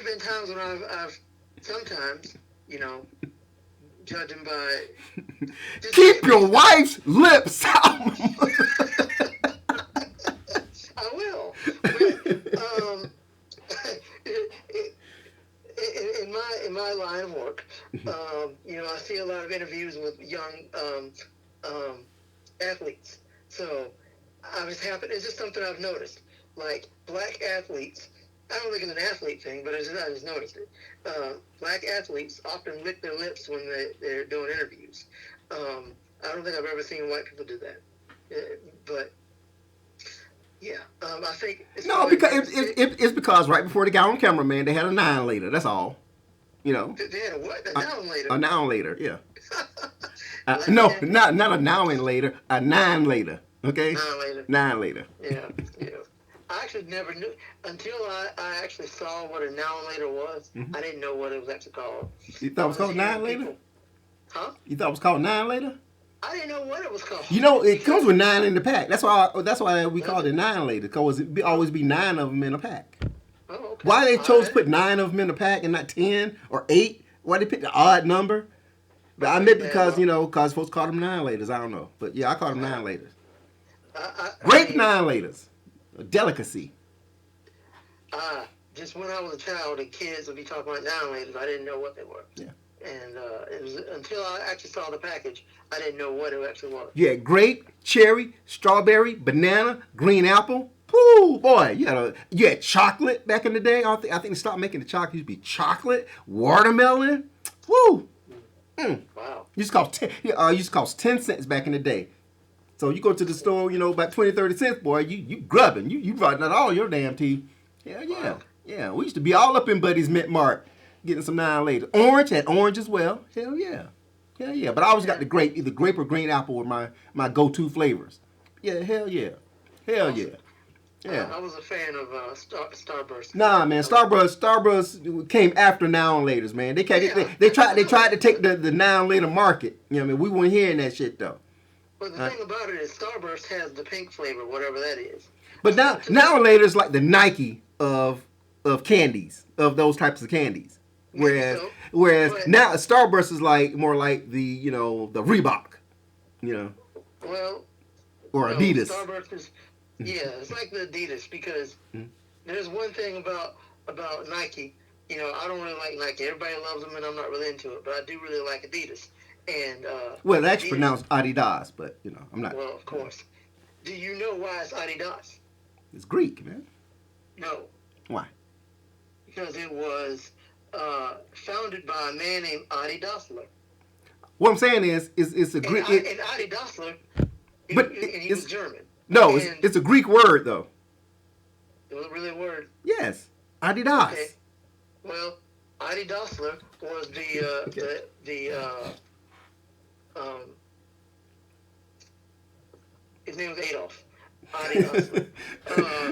[SPEAKER 2] been times when I've sometimes, judging by.
[SPEAKER 1] Keep your wife's lips out.
[SPEAKER 2] I will. But, my line of work, I see a lot of interviews with young athletes. So I was happy. It's just something I've noticed. Like black athletes, I don't think it's an athlete thing, but I just noticed it. Black athletes often lick their lips when they're doing interviews. I don't think I've ever seen white people do that. But yeah, I think
[SPEAKER 1] no, because it's because right before they got on camera, man, they had a 9 later. That's all.
[SPEAKER 2] They had a what? A noun later.
[SPEAKER 1] A noun later, yeah. No, not a noun later. A 9 later. Okay.
[SPEAKER 2] 9 later.
[SPEAKER 1] 9 later.
[SPEAKER 2] Yeah. I actually never knew until I actually saw what a noun later was. Mm-hmm. I didn't know what it was actually called.
[SPEAKER 1] You thought it was called 9 later?
[SPEAKER 2] Huh?
[SPEAKER 1] You thought it was called 9 later?
[SPEAKER 2] I didn't know what it was called.
[SPEAKER 1] It comes with 9 in the pack. That's why we call it 9 later, because it always be 9 of them in a pack.
[SPEAKER 2] Oh, okay.
[SPEAKER 1] Why they chose to put 9 of them in a pack and not 10 or 8? Why they picked the odd number? But I meant because because folks call them 9 laters. I don't know, but yeah, I call them 9 laters. Great 9 laters, a delicacy.
[SPEAKER 2] Just when I was a child, the kids would be talking about 9 laters. I didn't know what they were.
[SPEAKER 1] Yeah.
[SPEAKER 2] And it was until I actually saw the package, I didn't know what it actually was.
[SPEAKER 1] You had grape, cherry, strawberry, banana, green apple. Woo, boy, you had chocolate back in the day. I think they stopped making the chocolate. It used to be chocolate, watermelon. Woo.
[SPEAKER 2] Wow.
[SPEAKER 1] Used to cost 10 cents back in the day. So you go to the store, about 20, 30 cents, boy, you grubbing. You brought out all your damn teeth. Yeah, yeah. Wow. Yeah, we used to be all up in Buddy's Mint Mart getting some 9 later. Orange, had orange as well. Hell yeah. Hell yeah. But I always got the grape, either grape or green apple were my go-to flavors. Yeah, hell yeah. Hell yeah. Yeah.
[SPEAKER 2] I was a fan of Starburst.
[SPEAKER 1] Nah, man, Starburst came after noun laters, man. They tried to take the noun later market. You know what I mean? We weren't hearing that shit though.
[SPEAKER 2] But the thing about it is Starburst has the pink flavor, whatever that is.
[SPEAKER 1] But noun laters like the Nike of candies, of those types of candies. Whereas now Starburst is more like the the Reebok,
[SPEAKER 2] Well,
[SPEAKER 1] or Adidas.
[SPEAKER 2] Starburst is it's like the Adidas because there's one thing about Nike. I don't really like Nike. Everybody loves them, and I'm not really into it. But I do really like Adidas. And
[SPEAKER 1] well, it's actually pronounced Adidas, but I'm not.
[SPEAKER 2] Well, of course. Do you know why it's Adidas?
[SPEAKER 1] It's Greek, man.
[SPEAKER 2] No.
[SPEAKER 1] Why?
[SPEAKER 2] Because it was founded by a man named Adi Dassler.
[SPEAKER 1] What I'm saying is it's a Greek.
[SPEAKER 2] And Adi Dassler, he was German.
[SPEAKER 1] No, it's a Greek word though.
[SPEAKER 2] It was really a word.
[SPEAKER 1] Yes, Adidas.
[SPEAKER 2] Okay. Well, Adi Dassler was his name was Adolf. Adi Dassler.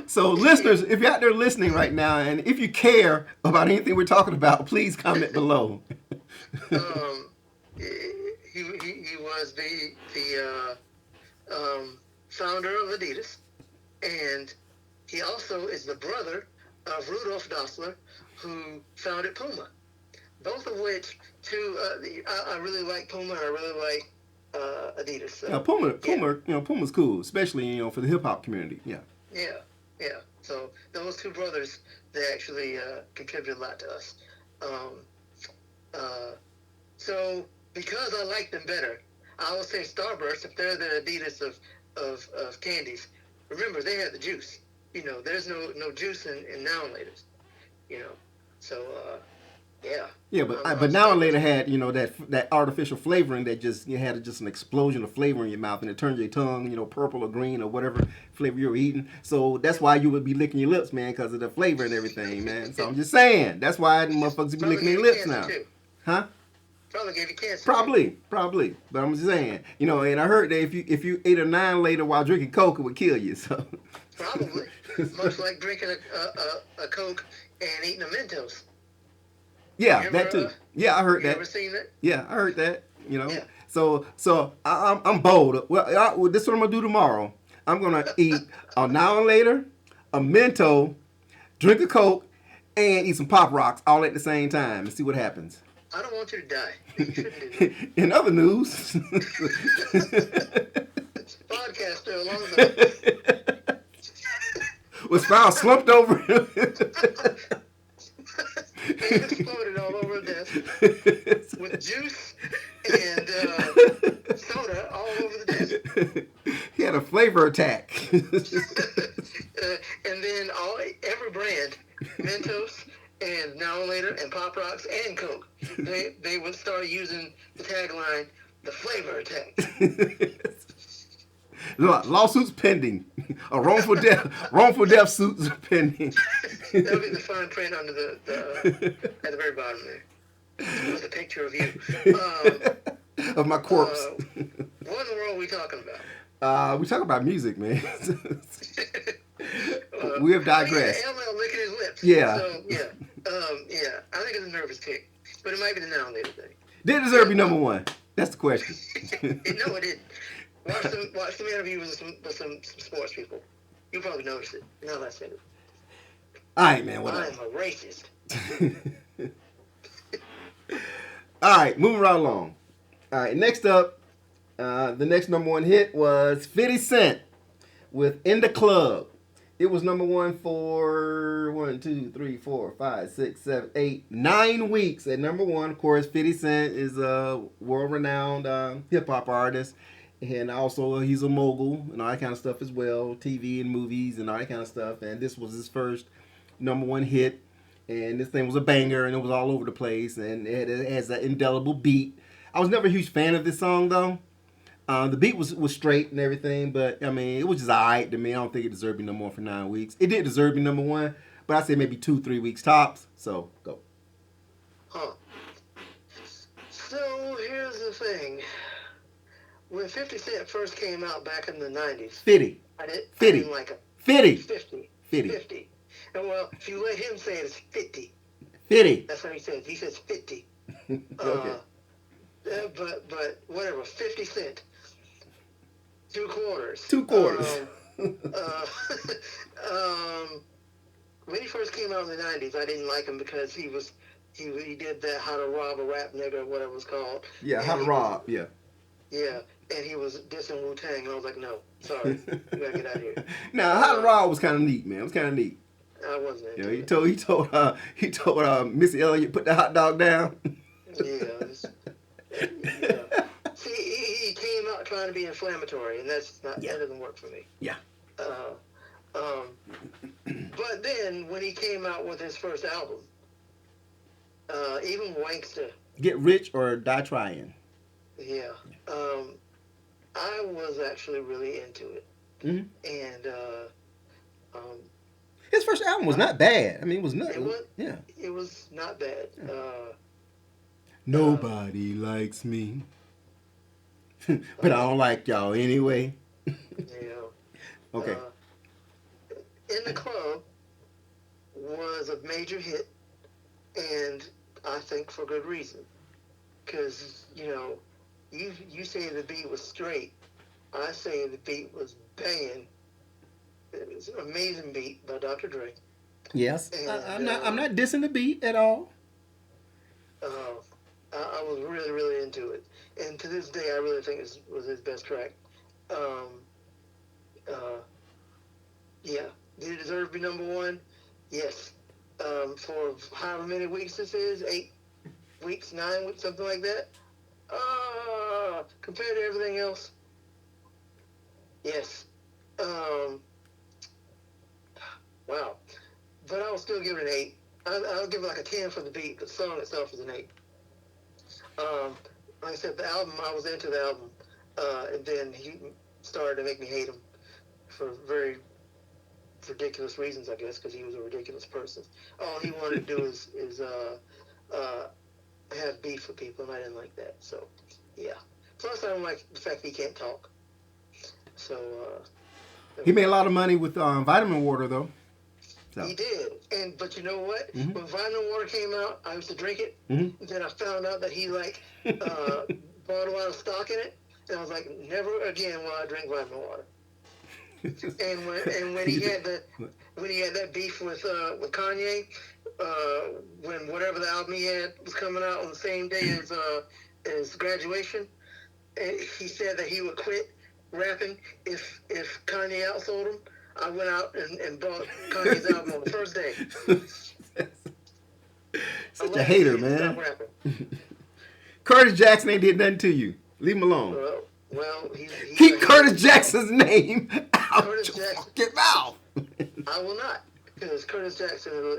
[SPEAKER 1] So, listeners, if you're out there listening right now, and if you care about anything we're talking about, please comment below.
[SPEAKER 2] He was the founder of Adidas, and he also is the brother of Rudolf Dassler, who founded Puma. Both of which, I really like Puma, and I really like Adidas. So,
[SPEAKER 1] Puma's cool, especially for the hip hop community. Yeah.
[SPEAKER 2] Yeah. So those two brothers, they actually contributed a lot to us. So because I like them better, I always say Starburst, if they're the Adidas of candies, remember they had the juice. There's no juice in noun laters. So yeah.
[SPEAKER 1] Yeah, but noun later had that artificial flavoring that just had just an explosion of flavor in your mouth, and it turned your tongue purple or green or whatever flavor you were eating. So that's why you would be licking your lips, man, because of the flavor and everything, man. So I'm just saying that's why motherfuckers be licking their lips now.
[SPEAKER 2] Too.
[SPEAKER 1] Huh?
[SPEAKER 2] Probably gave you cancer.
[SPEAKER 1] Probably. But I'm just saying, and I heard that if you ate a 9 later while drinking Coke, it would kill you. So
[SPEAKER 2] probably, much like drinking a Coke and eating a Mentos.
[SPEAKER 1] Yeah, that too. I heard that.
[SPEAKER 2] You ever seen that?
[SPEAKER 1] Yeah, I heard that.
[SPEAKER 2] Yeah.
[SPEAKER 1] So I'm bold. Well, this is what I'm gonna do tomorrow. I'm gonna eat a noun later, a Mento, drink a Coke, and eat some Pop Rocks all at the same time and see what happens.
[SPEAKER 2] I don't want you to die. You shouldn't do that.
[SPEAKER 1] In other news,
[SPEAKER 2] podcaster along
[SPEAKER 1] was found slumped over.
[SPEAKER 2] He exploded all over the glass with juice and soda all over the desk.
[SPEAKER 1] He had a flavor attack.
[SPEAKER 2] And then every brand, Mentos and Now and Later and Pop Rocks and Coke, they would start using the tagline, "The Flavor Attack."
[SPEAKER 1] Lawsuits pending. A wrongful death suits pending.
[SPEAKER 2] That'll be the fine print under the at the very bottom there. With a picture of you.
[SPEAKER 1] Of my corpse.
[SPEAKER 2] What in the world are we talking about?
[SPEAKER 1] We talk about music, man. We have digressed.
[SPEAKER 2] Yeah, LL licking his lips.
[SPEAKER 1] Yeah.
[SPEAKER 2] So yeah, I think it's a nervous tick, but it might be the Now and Later thing.
[SPEAKER 1] Did it deserve to be number one? That's the question.
[SPEAKER 2] No, it didn't. Watch some interviews with some sports people. You probably noticed it. Now that's it.
[SPEAKER 1] All right, man. What
[SPEAKER 2] I'm a racist.
[SPEAKER 1] All right, moving right along. All right, next up, the next number one hit was 50 Cent with "In the Club." It was number one for 9 weeks at number one. Of course, 50 Cent is a world-renowned hip hop artist, and also he's a mogul and all that kind of stuff as well, TV and movies and all that kind of stuff. And this was his first number one hit. And this thing was a banger, and it was all over the place, and it has an indelible beat. I was never a huge fan of this song, though. The beat was straight and everything, but, I mean, it was just all right to me. I don't think it deserved to be number one for 9 weeks. It did deserve to be number one, but I'd say maybe 2-3 weeks tops, so go.
[SPEAKER 2] Huh. So, here's the thing. When 50 Cent first came out back in the 90s,
[SPEAKER 1] 50.
[SPEAKER 2] I didn't like him.
[SPEAKER 1] 50.
[SPEAKER 2] 50.
[SPEAKER 1] 50.
[SPEAKER 2] 50. And well, if you let him say it, it's 50.
[SPEAKER 1] 50.
[SPEAKER 2] That's what he says. He says 50.
[SPEAKER 1] Okay.
[SPEAKER 2] But whatever, 50 Cent. 2 quarters.
[SPEAKER 1] 2 quarters.
[SPEAKER 2] When he first came out in the 90s, I didn't like him because he did that "How to Rob a Rap Nigga," or whatever it was called.
[SPEAKER 1] Yeah, How to Rob, yeah.
[SPEAKER 2] Yeah, and he was dissing Wu-Tang, and I was like, no, sorry, you gotta get out of here.
[SPEAKER 1] Now, How to Rob was kind of neat, man. It was kind of neat.
[SPEAKER 2] I wasn't into
[SPEAKER 1] Yeah,
[SPEAKER 2] it.
[SPEAKER 1] he told Missy Elliott put the hot dog down.
[SPEAKER 2] Yeah. See, he came out trying to be inflammatory, and that doesn't work for me.
[SPEAKER 1] Yeah.
[SPEAKER 2] But then when he came out with his first album, even Wankster.
[SPEAKER 1] Get Rich or Die Trying.
[SPEAKER 2] Yeah. I was actually really into it.
[SPEAKER 1] Mm-hmm.
[SPEAKER 2] And
[SPEAKER 1] his first album was not bad. I mean, it was not.
[SPEAKER 2] Yeah. It was not bad.
[SPEAKER 1] Nobody likes me, but I don't like y'all anyway.
[SPEAKER 2] Yeah.
[SPEAKER 1] Okay.
[SPEAKER 2] In the Club was a major hit, and I think for good reason. Because, you say the beat was straight. I say the beat was banging. It was an amazing beat by Dr. Dre.
[SPEAKER 1] Yes.
[SPEAKER 2] And,
[SPEAKER 1] I'm not dissing the beat at all.
[SPEAKER 2] I was really, really into it. And to this day, I really think it was his best track. Yeah. Did it deserve to be number one? Yes. For however many weeks this is, 8 weeks, 9 weeks, something like that. Compared to everything else, yes. Wow. But I will still give it an 8. I'll give it like a 10 for the beat. The song itself is an 8. Like I said, the album, I was into the album. And then he started to make me hate him for very ridiculous reasons, I guess, because he was a ridiculous person. All he wanted to do is have beef with people, and I didn't like that. So, yeah. Plus, I don't like the fact that he can't talk. So,
[SPEAKER 1] he made a lot of money with vitamin water, though. So.
[SPEAKER 2] He did, but you know what?
[SPEAKER 1] Mm-hmm.
[SPEAKER 2] When vitamin water came out, I used to drink it.
[SPEAKER 1] Mm-hmm.
[SPEAKER 2] Then I found out that he bought a lot of stock in it, and I was like, never again will I drink vitamin water. And when he had that beef with Kanye, when whatever the album he had was coming out on the same day as graduation, and he said that he would quit rapping if Kanye outsold him. I went out and bought Kanye's album on the first day.
[SPEAKER 1] Such a hater,
[SPEAKER 2] Unless he stop
[SPEAKER 1] man.
[SPEAKER 2] rapping.
[SPEAKER 1] Curtis Jackson ain't did nothing to you. Leave him alone.
[SPEAKER 2] Well, he's
[SPEAKER 1] Keep
[SPEAKER 2] a
[SPEAKER 1] Curtis
[SPEAKER 2] hater.
[SPEAKER 1] Jackson's name out
[SPEAKER 2] Curtis
[SPEAKER 1] your
[SPEAKER 2] Jackson.
[SPEAKER 1] fucking mouth.
[SPEAKER 2] I will not, because Curtis Jackson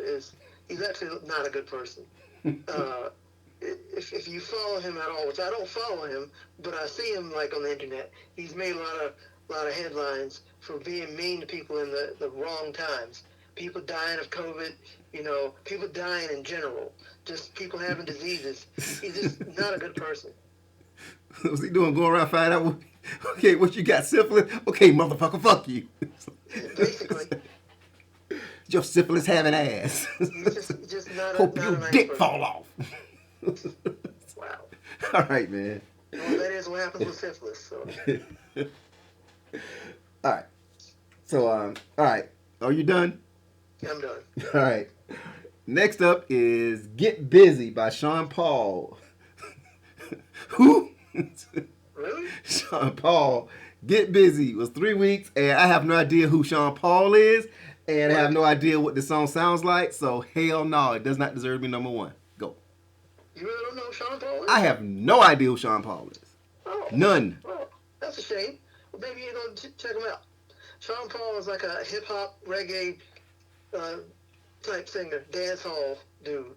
[SPEAKER 2] he's actually not a good person. If you follow him at all, which I don't follow him, but I see him like on the internet, he's made a lot of headlines for being mean to people in the wrong times. People dying of COVID, people dying in general, just people having diseases. He's just not a good person.
[SPEAKER 1] What's he doing? Going around find out? Okay, what you got? Syphilis? Okay, motherfucker, fuck you.
[SPEAKER 2] Basically.
[SPEAKER 1] Your syphilis having ass.
[SPEAKER 2] He's just not
[SPEAKER 1] Hope
[SPEAKER 2] a
[SPEAKER 1] your
[SPEAKER 2] nice
[SPEAKER 1] dick
[SPEAKER 2] person.
[SPEAKER 1] fall off.
[SPEAKER 2] Wow.
[SPEAKER 1] All right, man.
[SPEAKER 2] Well, that is what happens with syphilis. So.
[SPEAKER 1] All right. So, all right. Are you done?
[SPEAKER 2] I'm done.
[SPEAKER 1] All right. Next up is "Get Busy" by Sean Paul. Who?
[SPEAKER 2] Really?
[SPEAKER 1] Sean Paul. "Get Busy" was 3 weeks, and I have no idea who Sean Paul is, and I have no idea what the song sounds like. So hell no, it does not deserve me number one. Go.
[SPEAKER 2] You really don't know who Sean Paul is?
[SPEAKER 1] I have no idea who Sean Paul is.
[SPEAKER 2] Oh.
[SPEAKER 1] None.
[SPEAKER 2] Well, that's a shame. Well, maybe you're going to check him out. Sean Paul is like a hip-hop, reggae type singer, dance hall dude.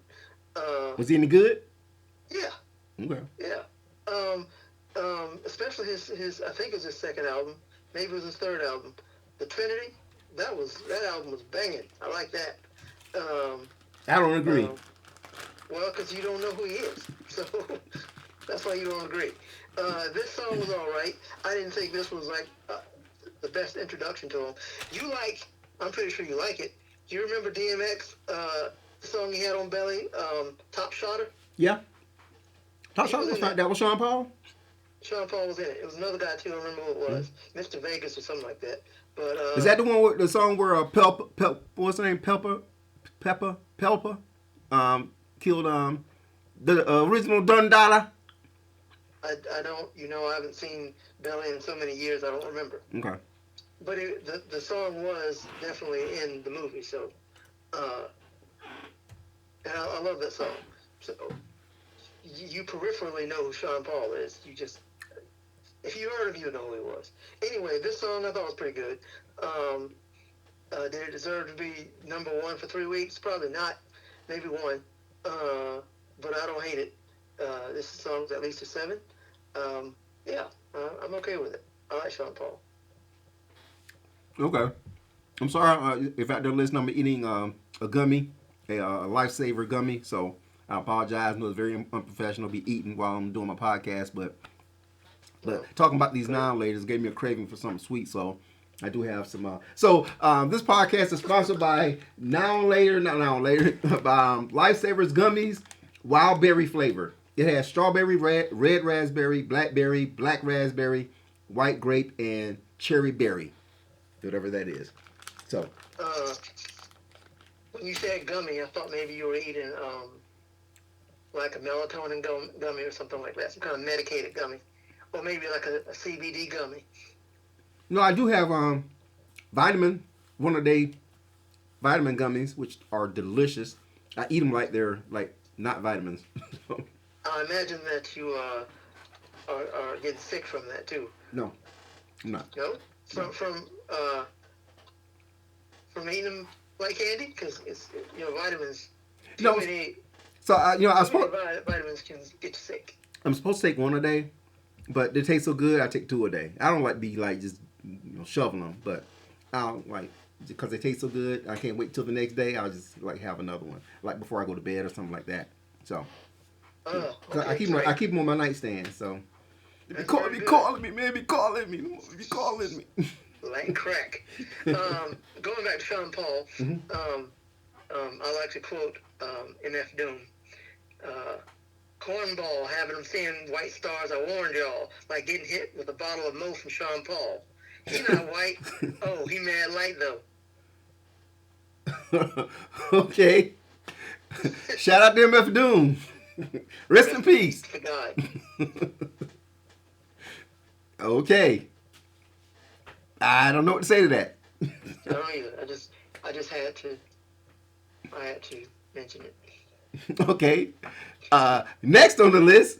[SPEAKER 1] Was he any good?
[SPEAKER 2] Yeah,
[SPEAKER 1] Okay.
[SPEAKER 2] yeah. Especially his I think it was his second album. Maybe it was his third album. The Trinity, that album was banging. I like that.
[SPEAKER 1] I don't agree.
[SPEAKER 2] Well, because you don't know who he is. So that's why you don't agree. This song was all right. I didn't think this was like the best introduction to him. I'm pretty sure you like it. Do you remember DMX, the song he had on Belly, Top Shotter?
[SPEAKER 1] Yeah. That was Sean Paul?
[SPEAKER 2] Sean Paul was in it. It was another guy too. I don't remember who it was. Mr. Vegas or something like that. But
[SPEAKER 1] Is that the one with the song where what's her name? Pelpa killed the original Dun Dollar?
[SPEAKER 2] I don't. I haven't seen Belly in so many years. I don't remember.
[SPEAKER 1] Okay.
[SPEAKER 2] But the song was definitely in the movie. So, and I love that song. So you peripherally know who Sean Paul is. You just, if you heard him, you know who he was. Anyway, this song I thought was pretty good. Did it deserve to be number one for 3 weeks? Probably not. Maybe one. But I don't hate it. This song's at least a 7. Yeah, I'm okay with it. I like Sean Paul.
[SPEAKER 1] Okay. I'm sorry if out there listening, I'm eating a gummy, a lifesaver gummy. So I apologize. I know it's very unprofessional to be eating while I'm doing my podcast, but talking about these now ladies gave me a craving for something sweet. So I do have some. This podcast is sponsored by Lifesavers Gummies, Wild Berry flavor. It has strawberry, red raspberry, blackberry, black raspberry, white grape, and cherry berry, whatever that is. So.
[SPEAKER 2] When you said gummy, I thought maybe you were eating like a melatonin gummy or something like that, some kind of medicated gummy, or maybe like a CBD gummy.
[SPEAKER 1] No, I do have one a day vitamin gummies, which are delicious. I eat them like they're like not vitamins.
[SPEAKER 2] I imagine that you are getting sick from that too.
[SPEAKER 1] No, I'm not.
[SPEAKER 2] No, from eating them like candy, because it's vitamins.
[SPEAKER 1] No.
[SPEAKER 2] Many,
[SPEAKER 1] So
[SPEAKER 2] vitamins can get you sick.
[SPEAKER 1] I'm supposed to take one a day, but they taste so good. I take 2 a day. I don't like to be like just shoveling them, but I don't like because they taste so good. I can't wait till the next day. I'll just like have another one, like before I go to bed or something like that. So
[SPEAKER 2] Okay,
[SPEAKER 1] I keep them on my nightstand. So be calling me, man. Be calling me.
[SPEAKER 2] Like crack. Going back to Sean Paul,
[SPEAKER 1] Mm-hmm.
[SPEAKER 2] I like to quote MF Doom. Cornball having him seeing white stars, I warned y'all, like getting hit with a bottle of Mo from Sean Paul. He not white. Oh, he mad light though.
[SPEAKER 1] Okay. Shout out to MF Doom. Rest in peace.
[SPEAKER 2] To God.
[SPEAKER 1] Okay. I don't know what to say to that.
[SPEAKER 2] I don't either. I just had to mention it.
[SPEAKER 1] Okay. Next on the list,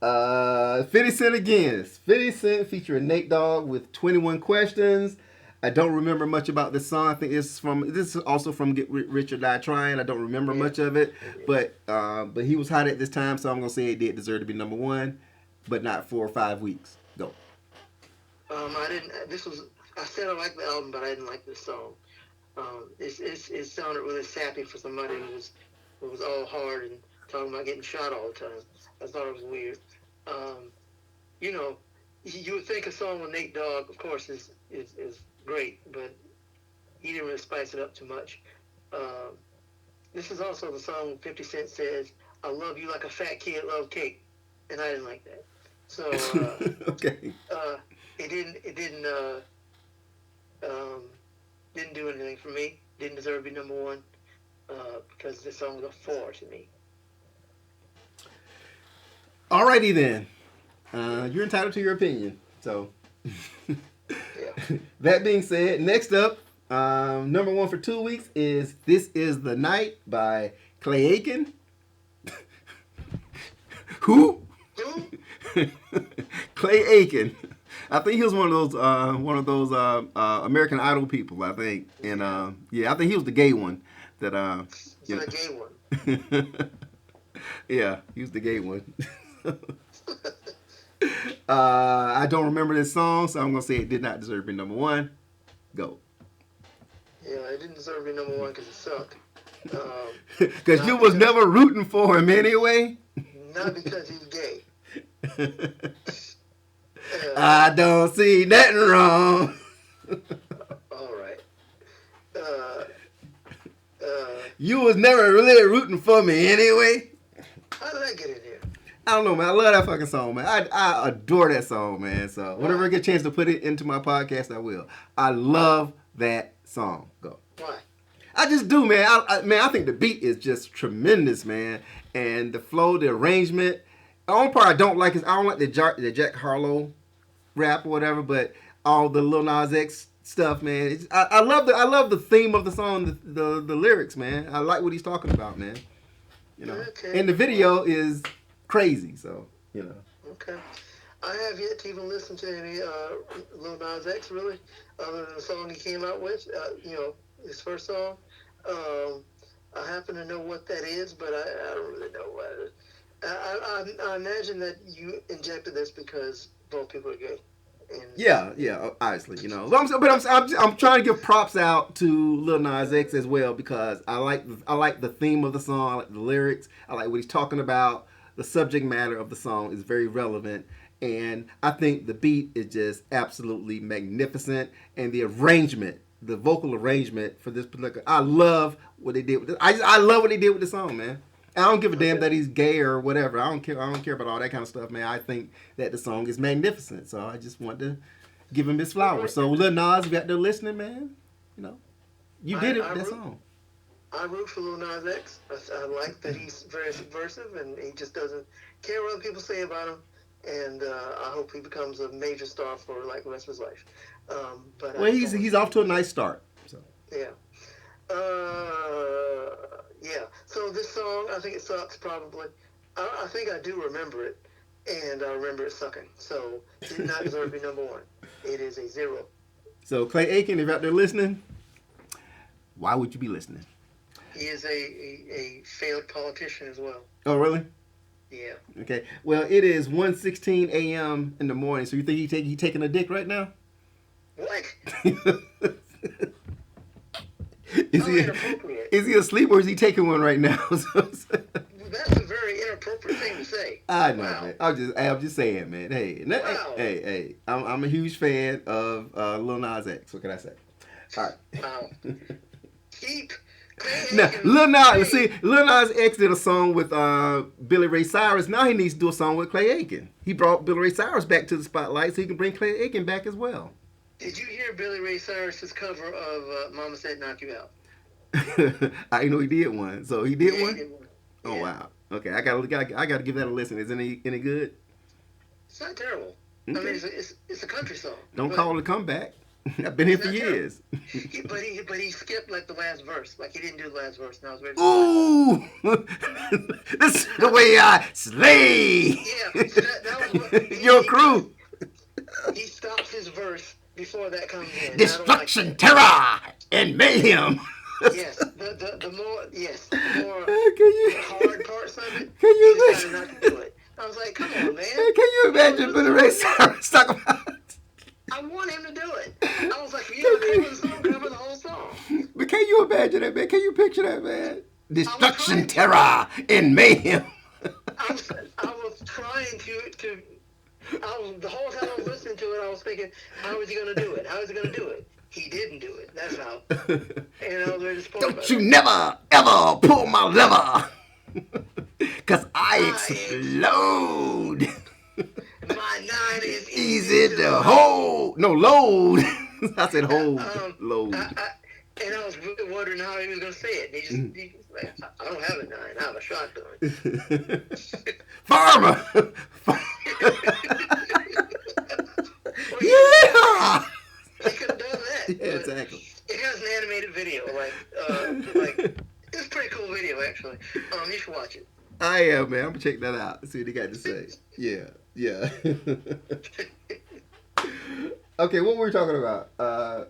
[SPEAKER 1] 50 Cent again. 50 Cent featuring Nate Dogg with 21 Questions. I don't remember much about this song. I think this is also from Get Rich or Die Trying. I don't remember
[SPEAKER 2] Yeah,
[SPEAKER 1] much of it,
[SPEAKER 2] it is.
[SPEAKER 1] but he was hot at this time, so I'm gonna say it did deserve to be number one, but not 4 or 5 weeks. Go.
[SPEAKER 2] I didn't. I said I liked the album, but I didn't like this song. It sounded really sappy for somebody who was all hard and talking about getting shot all the time. I thought it was weird. Um, you know, you would think a song with Nate Dogg, of course, is great, but he didn't really spice it up too much. Um, this is also the song when 50 Cent says, "I love you like a fat kid love cake," and I didn't like that. So
[SPEAKER 1] Okay.
[SPEAKER 2] uh, um, didn't do anything for me. Didn't deserve to be number one because this song was a four to me.
[SPEAKER 1] Alrighty then. You're entitled to your opinion. So,
[SPEAKER 2] Yeah.
[SPEAKER 1] that being said, next up, number one for 2 weeks is "This Is the Night" by Clay Aiken. Who?
[SPEAKER 2] Who?
[SPEAKER 1] Clay Aiken. I think he was one of those American Idol people. I think, and yeah, I think he was the gay one. That
[SPEAKER 2] It's
[SPEAKER 1] you
[SPEAKER 2] the gay one.
[SPEAKER 1] know. Yeah, he was the gay one. I don't remember this song, so I'm gonna say it did not deserve to be number one. Go.
[SPEAKER 2] Yeah, it didn't deserve to be number one because it sucked.
[SPEAKER 1] Because
[SPEAKER 2] Not
[SPEAKER 1] you was
[SPEAKER 2] because
[SPEAKER 1] never rooting for him anyway.
[SPEAKER 2] not because he's gay.
[SPEAKER 1] I don't see nothing wrong.
[SPEAKER 2] All right. Uh, uh,
[SPEAKER 1] You was never really rooting for me anyway.
[SPEAKER 2] how did I get in here?
[SPEAKER 1] I don't know, man. I love that fucking song, man. I adore that song, man. So whenever I get a chance to put it into my podcast, I will. I love that song. Go.
[SPEAKER 2] Why?
[SPEAKER 1] I just do, man. I think the beat is just tremendous, man. And the flow, the arrangement. The only part I don't like is I don't like the Jack Harlow rap or whatever, but all the Lil Nas X stuff, man. I love the theme of the song, the lyrics, man. I like what he's talking about, man.
[SPEAKER 2] Okay.
[SPEAKER 1] And the video is crazy, so
[SPEAKER 2] Okay. I have yet to even listen to any Lil Nas X really, other than the song he came out with. His first song. I happen to know what that is, but I don't really know what it is. I imagine that you injected this because both people are gay. And
[SPEAKER 1] Yeah, obviously, I'm trying to give props out to Lil Nas X as well because I like the theme of the song, I like the lyrics, I like what he's talking about. The subject matter of the song is very relevant, and I think the beat is just absolutely magnificent, and the arrangement, the vocal arrangement for this particular, I love what they did with this. I love what they did with the song, man. I don't give a damn that he's gay or whatever. I don't care about all that kind of stuff, man. I think that the song is magnificent. So I just want to give him his flowers. So Lil Nas, you out there listening, man? You did it with that song.
[SPEAKER 2] I root for Lil Nas X. I like that he's very subversive and he just doesn't care what other people say about him. And I hope he becomes a major star for like the rest of his life.
[SPEAKER 1] Well, he's off to a nice start. So
[SPEAKER 2] yeah. Yeah. So this song, I think it sucks probably. I think I do remember it, and I remember it sucking. So did not deserve to be number one. It is a 0.
[SPEAKER 1] So Clay Aiken, if you're out there listening, why would you be listening?
[SPEAKER 2] He is a failed politician as well.
[SPEAKER 1] Oh, really?
[SPEAKER 2] Yeah.
[SPEAKER 1] Okay. Well, it is 1:16 a.m. in the morning. So you think he taking a dick right now?
[SPEAKER 2] What? Inappropriate.
[SPEAKER 1] Is he asleep or is he taking one right now?
[SPEAKER 2] That's a very inappropriate thing to say.
[SPEAKER 1] I know,
[SPEAKER 2] Wow.
[SPEAKER 1] man. I'm just saying, man. Hey,
[SPEAKER 2] Wow.
[SPEAKER 1] hey. I'm a huge fan of Lil Nas X. What can I say? All right.
[SPEAKER 2] Wow. Keep.
[SPEAKER 1] Now, Lil Nas X did a song with Billy Ray Cyrus. Now he needs to do a song with Clay Aiken. He brought Billy Ray Cyrus back to the spotlight so he can bring Clay Aiken back as well.
[SPEAKER 2] Did you hear Billy Ray Cyrus's cover of "Mama Said Knock You Out"?
[SPEAKER 1] I didn't know he did one. So he did
[SPEAKER 2] Yeah,
[SPEAKER 1] one?
[SPEAKER 2] he did one.
[SPEAKER 1] Oh
[SPEAKER 2] Yeah.
[SPEAKER 1] wow. Okay, I gotta give that a listen. Is it any good?
[SPEAKER 2] It's not terrible.
[SPEAKER 1] Okay.
[SPEAKER 2] I mean, it's a country song.
[SPEAKER 1] Don't
[SPEAKER 2] but
[SPEAKER 1] call it a comeback. I've been here
[SPEAKER 2] He's
[SPEAKER 1] for
[SPEAKER 2] not terrible.
[SPEAKER 1] years.
[SPEAKER 2] But he skipped like the last verse. Like he didn't do the last verse. And I was ready to
[SPEAKER 1] Ooh, this is the way I slay
[SPEAKER 2] yeah, so that was what
[SPEAKER 1] your crew.
[SPEAKER 2] he stops his verse before that comes in.
[SPEAKER 1] Destruction,
[SPEAKER 2] I don't like
[SPEAKER 1] terror, and mayhem.
[SPEAKER 2] that. Yes, the more
[SPEAKER 1] Can you
[SPEAKER 2] hard parts of it,
[SPEAKER 1] can
[SPEAKER 2] he
[SPEAKER 1] you
[SPEAKER 2] decided
[SPEAKER 1] imagine?
[SPEAKER 2] not to do it. I was like, come on, man.
[SPEAKER 1] Can you imagine Billy Ray Cyrus talk about?
[SPEAKER 2] I want him to do it. I was like, if you're gonna cover the song, cover the whole song.
[SPEAKER 1] But can you imagine that, man? Can you picture that, man? Destruction,
[SPEAKER 2] trying to.
[SPEAKER 1] terror, and mayhem.
[SPEAKER 2] I was trying to. The whole time I was listening to it, I was thinking, how is he gonna do it? How is he gonna do it? He didn't do it. That's how. And I was ready to spoil
[SPEAKER 1] Don't you never, ever pull my lever. Cause I explode.
[SPEAKER 2] My 9 is
[SPEAKER 1] Easy to hold. No, load. I said hold. Load.
[SPEAKER 2] And I was really wondering how he was going to say it. He just like, I don't have a 9. I have a shotgun.
[SPEAKER 1] Farmer. Yeah.
[SPEAKER 2] He could have done that.
[SPEAKER 1] Yeah, exactly.
[SPEAKER 2] It has an animated video. It's a pretty cool video, actually. You should watch it.
[SPEAKER 1] I am, man. I'm gonna check that out. See what he got to say. Yeah, yeah. Okay, what were we talking about? Oh,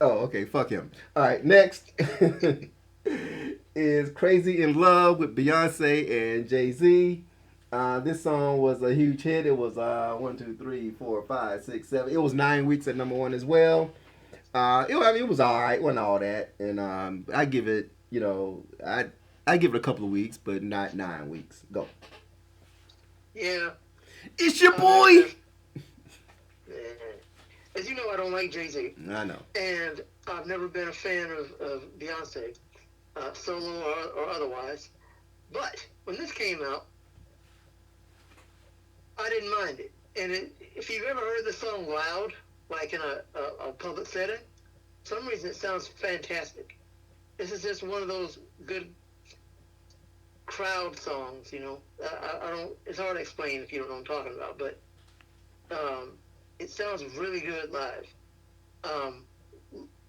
[SPEAKER 1] okay. Fuck him. All right. Next is "Crazy in Love" with Beyonce and Jay-Z. This song was a huge hit. It was 1, 2, 3, 4, 5, 6, 7. It was 9 weeks at #1 as well. It was all right. It wasn't all that, and I give it. I give it a couple of weeks, but not 9 weeks. Go.
[SPEAKER 2] Yeah.
[SPEAKER 1] It's your boy.
[SPEAKER 2] As you know, I don't like Jay-Z.
[SPEAKER 1] I know.
[SPEAKER 2] And I've never been a fan of Beyonce, solo or otherwise. But when this came out, I didn't mind it. And if you've ever heard the song loud, like in a public setting, for some reason it sounds fantastic. This is just one of those good crowd songs, you know. I don't. It's hard to explain if you don't know what I'm talking about, but it sounds really good live,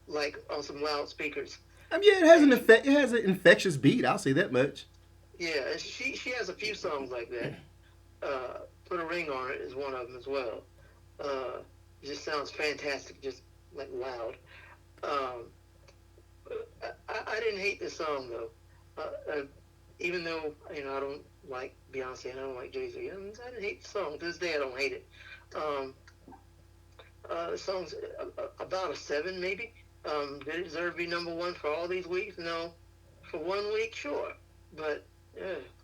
[SPEAKER 2] like on some loudspeakers.
[SPEAKER 1] I mean, yeah, it has an infectious beat. I'll say that much.
[SPEAKER 2] Yeah, and she has a few songs like that. Put a Ring on It is one of them as well. It just sounds fantastic, just like loud. I didn't hate this song though. Even though I don't like Beyonce and I don't like Jay-Z, I didn't hate the song. To this day, I don't hate it. The song's about a 7, maybe. Did it deserve to be #1 for all these weeks? No. For 1 week, sure. But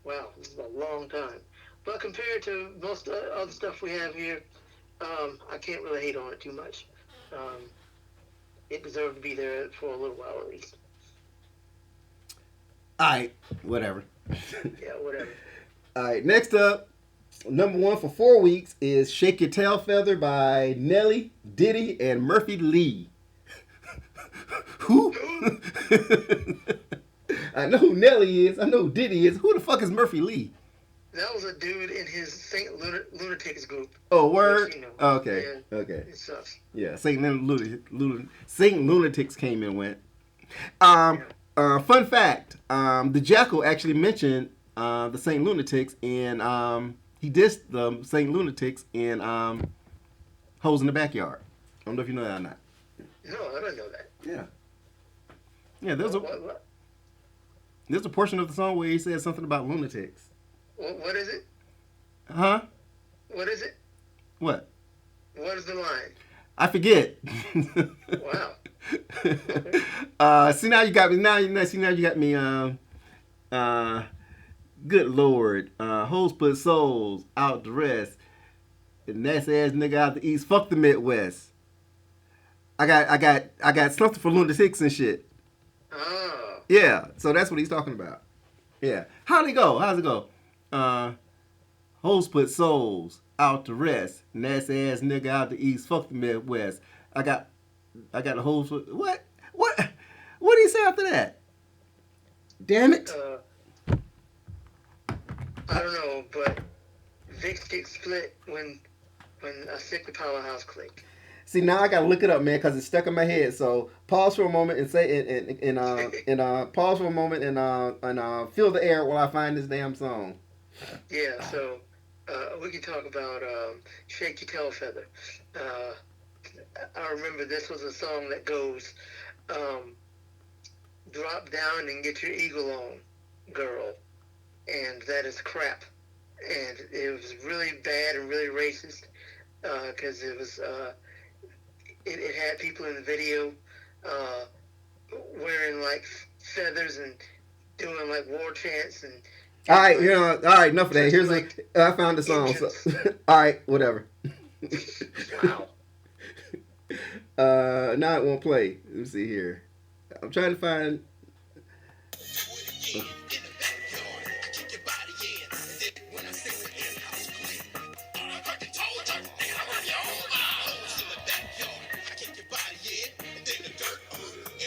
[SPEAKER 2] wow, this is a long time. But compared to most other stuff we have here, I can't really hate on it too much. It deserved to be there for a little while at least.
[SPEAKER 1] Alright, whatever.
[SPEAKER 2] Yeah, whatever.
[SPEAKER 1] Alright, next up, #1 for 4 weeks is "Shake Your Tail Feather" by Nelly, Diddy, and Murphy Lee. Who? I know who Nelly is. I know who Diddy is. Who the fuck is Murphy Lee?
[SPEAKER 2] That was a dude in his Saint Lunatics group.
[SPEAKER 1] Oh, word?
[SPEAKER 2] Which,
[SPEAKER 1] Okay.
[SPEAKER 2] Yeah,
[SPEAKER 1] Okay.
[SPEAKER 2] it sucks.
[SPEAKER 1] Yeah, Saint Lunatics came and went. Fun fact: the Jackal actually mentioned the Saint Lunatics, and he dissed the Saint Lunatics in "Hoes in the Backyard." I don't know if you know that or not.
[SPEAKER 2] No, I don't know that.
[SPEAKER 1] Yeah. Yeah, there's
[SPEAKER 2] What?
[SPEAKER 1] a portion of the song where he says something about lunatics.
[SPEAKER 2] What is it?
[SPEAKER 1] Huh?
[SPEAKER 2] What is it?
[SPEAKER 1] What?
[SPEAKER 2] What is the line?
[SPEAKER 1] I forget.
[SPEAKER 2] Wow. Okay.
[SPEAKER 1] See now you got me. Now you got me. Good Lord. Hoes put souls out the rest. And that's ass nigga out the east. Fuck the Midwest. I got something for lunatics and shit.
[SPEAKER 2] Oh.
[SPEAKER 1] Yeah, so that's what he's talking about. Yeah. How's it go? Hoes put souls out to rest. Nasty ass nigga out the east. Fuck the Midwest. I got a hoes for what? What do you say after that? Damn it.
[SPEAKER 2] I don't know, but Vicks get split when a sickly powerhouse click.
[SPEAKER 1] See, now I gotta look it up, man, because it's stuck in my head. So pause for a moment and say pause for a moment and feel the air while I find this damn song.
[SPEAKER 2] Yeah, so we can talk about Shake Your Tail Feather. Uh, I remember this was a song that goes, um, drop down and get your eagle on, girl. And that is crap. And it was really bad and really racist because it had people in the video uh, wearing like feathers and doing like war chants and
[SPEAKER 1] All right,
[SPEAKER 2] like
[SPEAKER 1] all right, enough of that.
[SPEAKER 2] touching
[SPEAKER 1] Here's
[SPEAKER 2] like
[SPEAKER 1] I found the song. So,
[SPEAKER 2] engines.
[SPEAKER 1] all right, whatever.
[SPEAKER 2] Wow.
[SPEAKER 1] Now it won't play. Let me see here. I'm trying to find.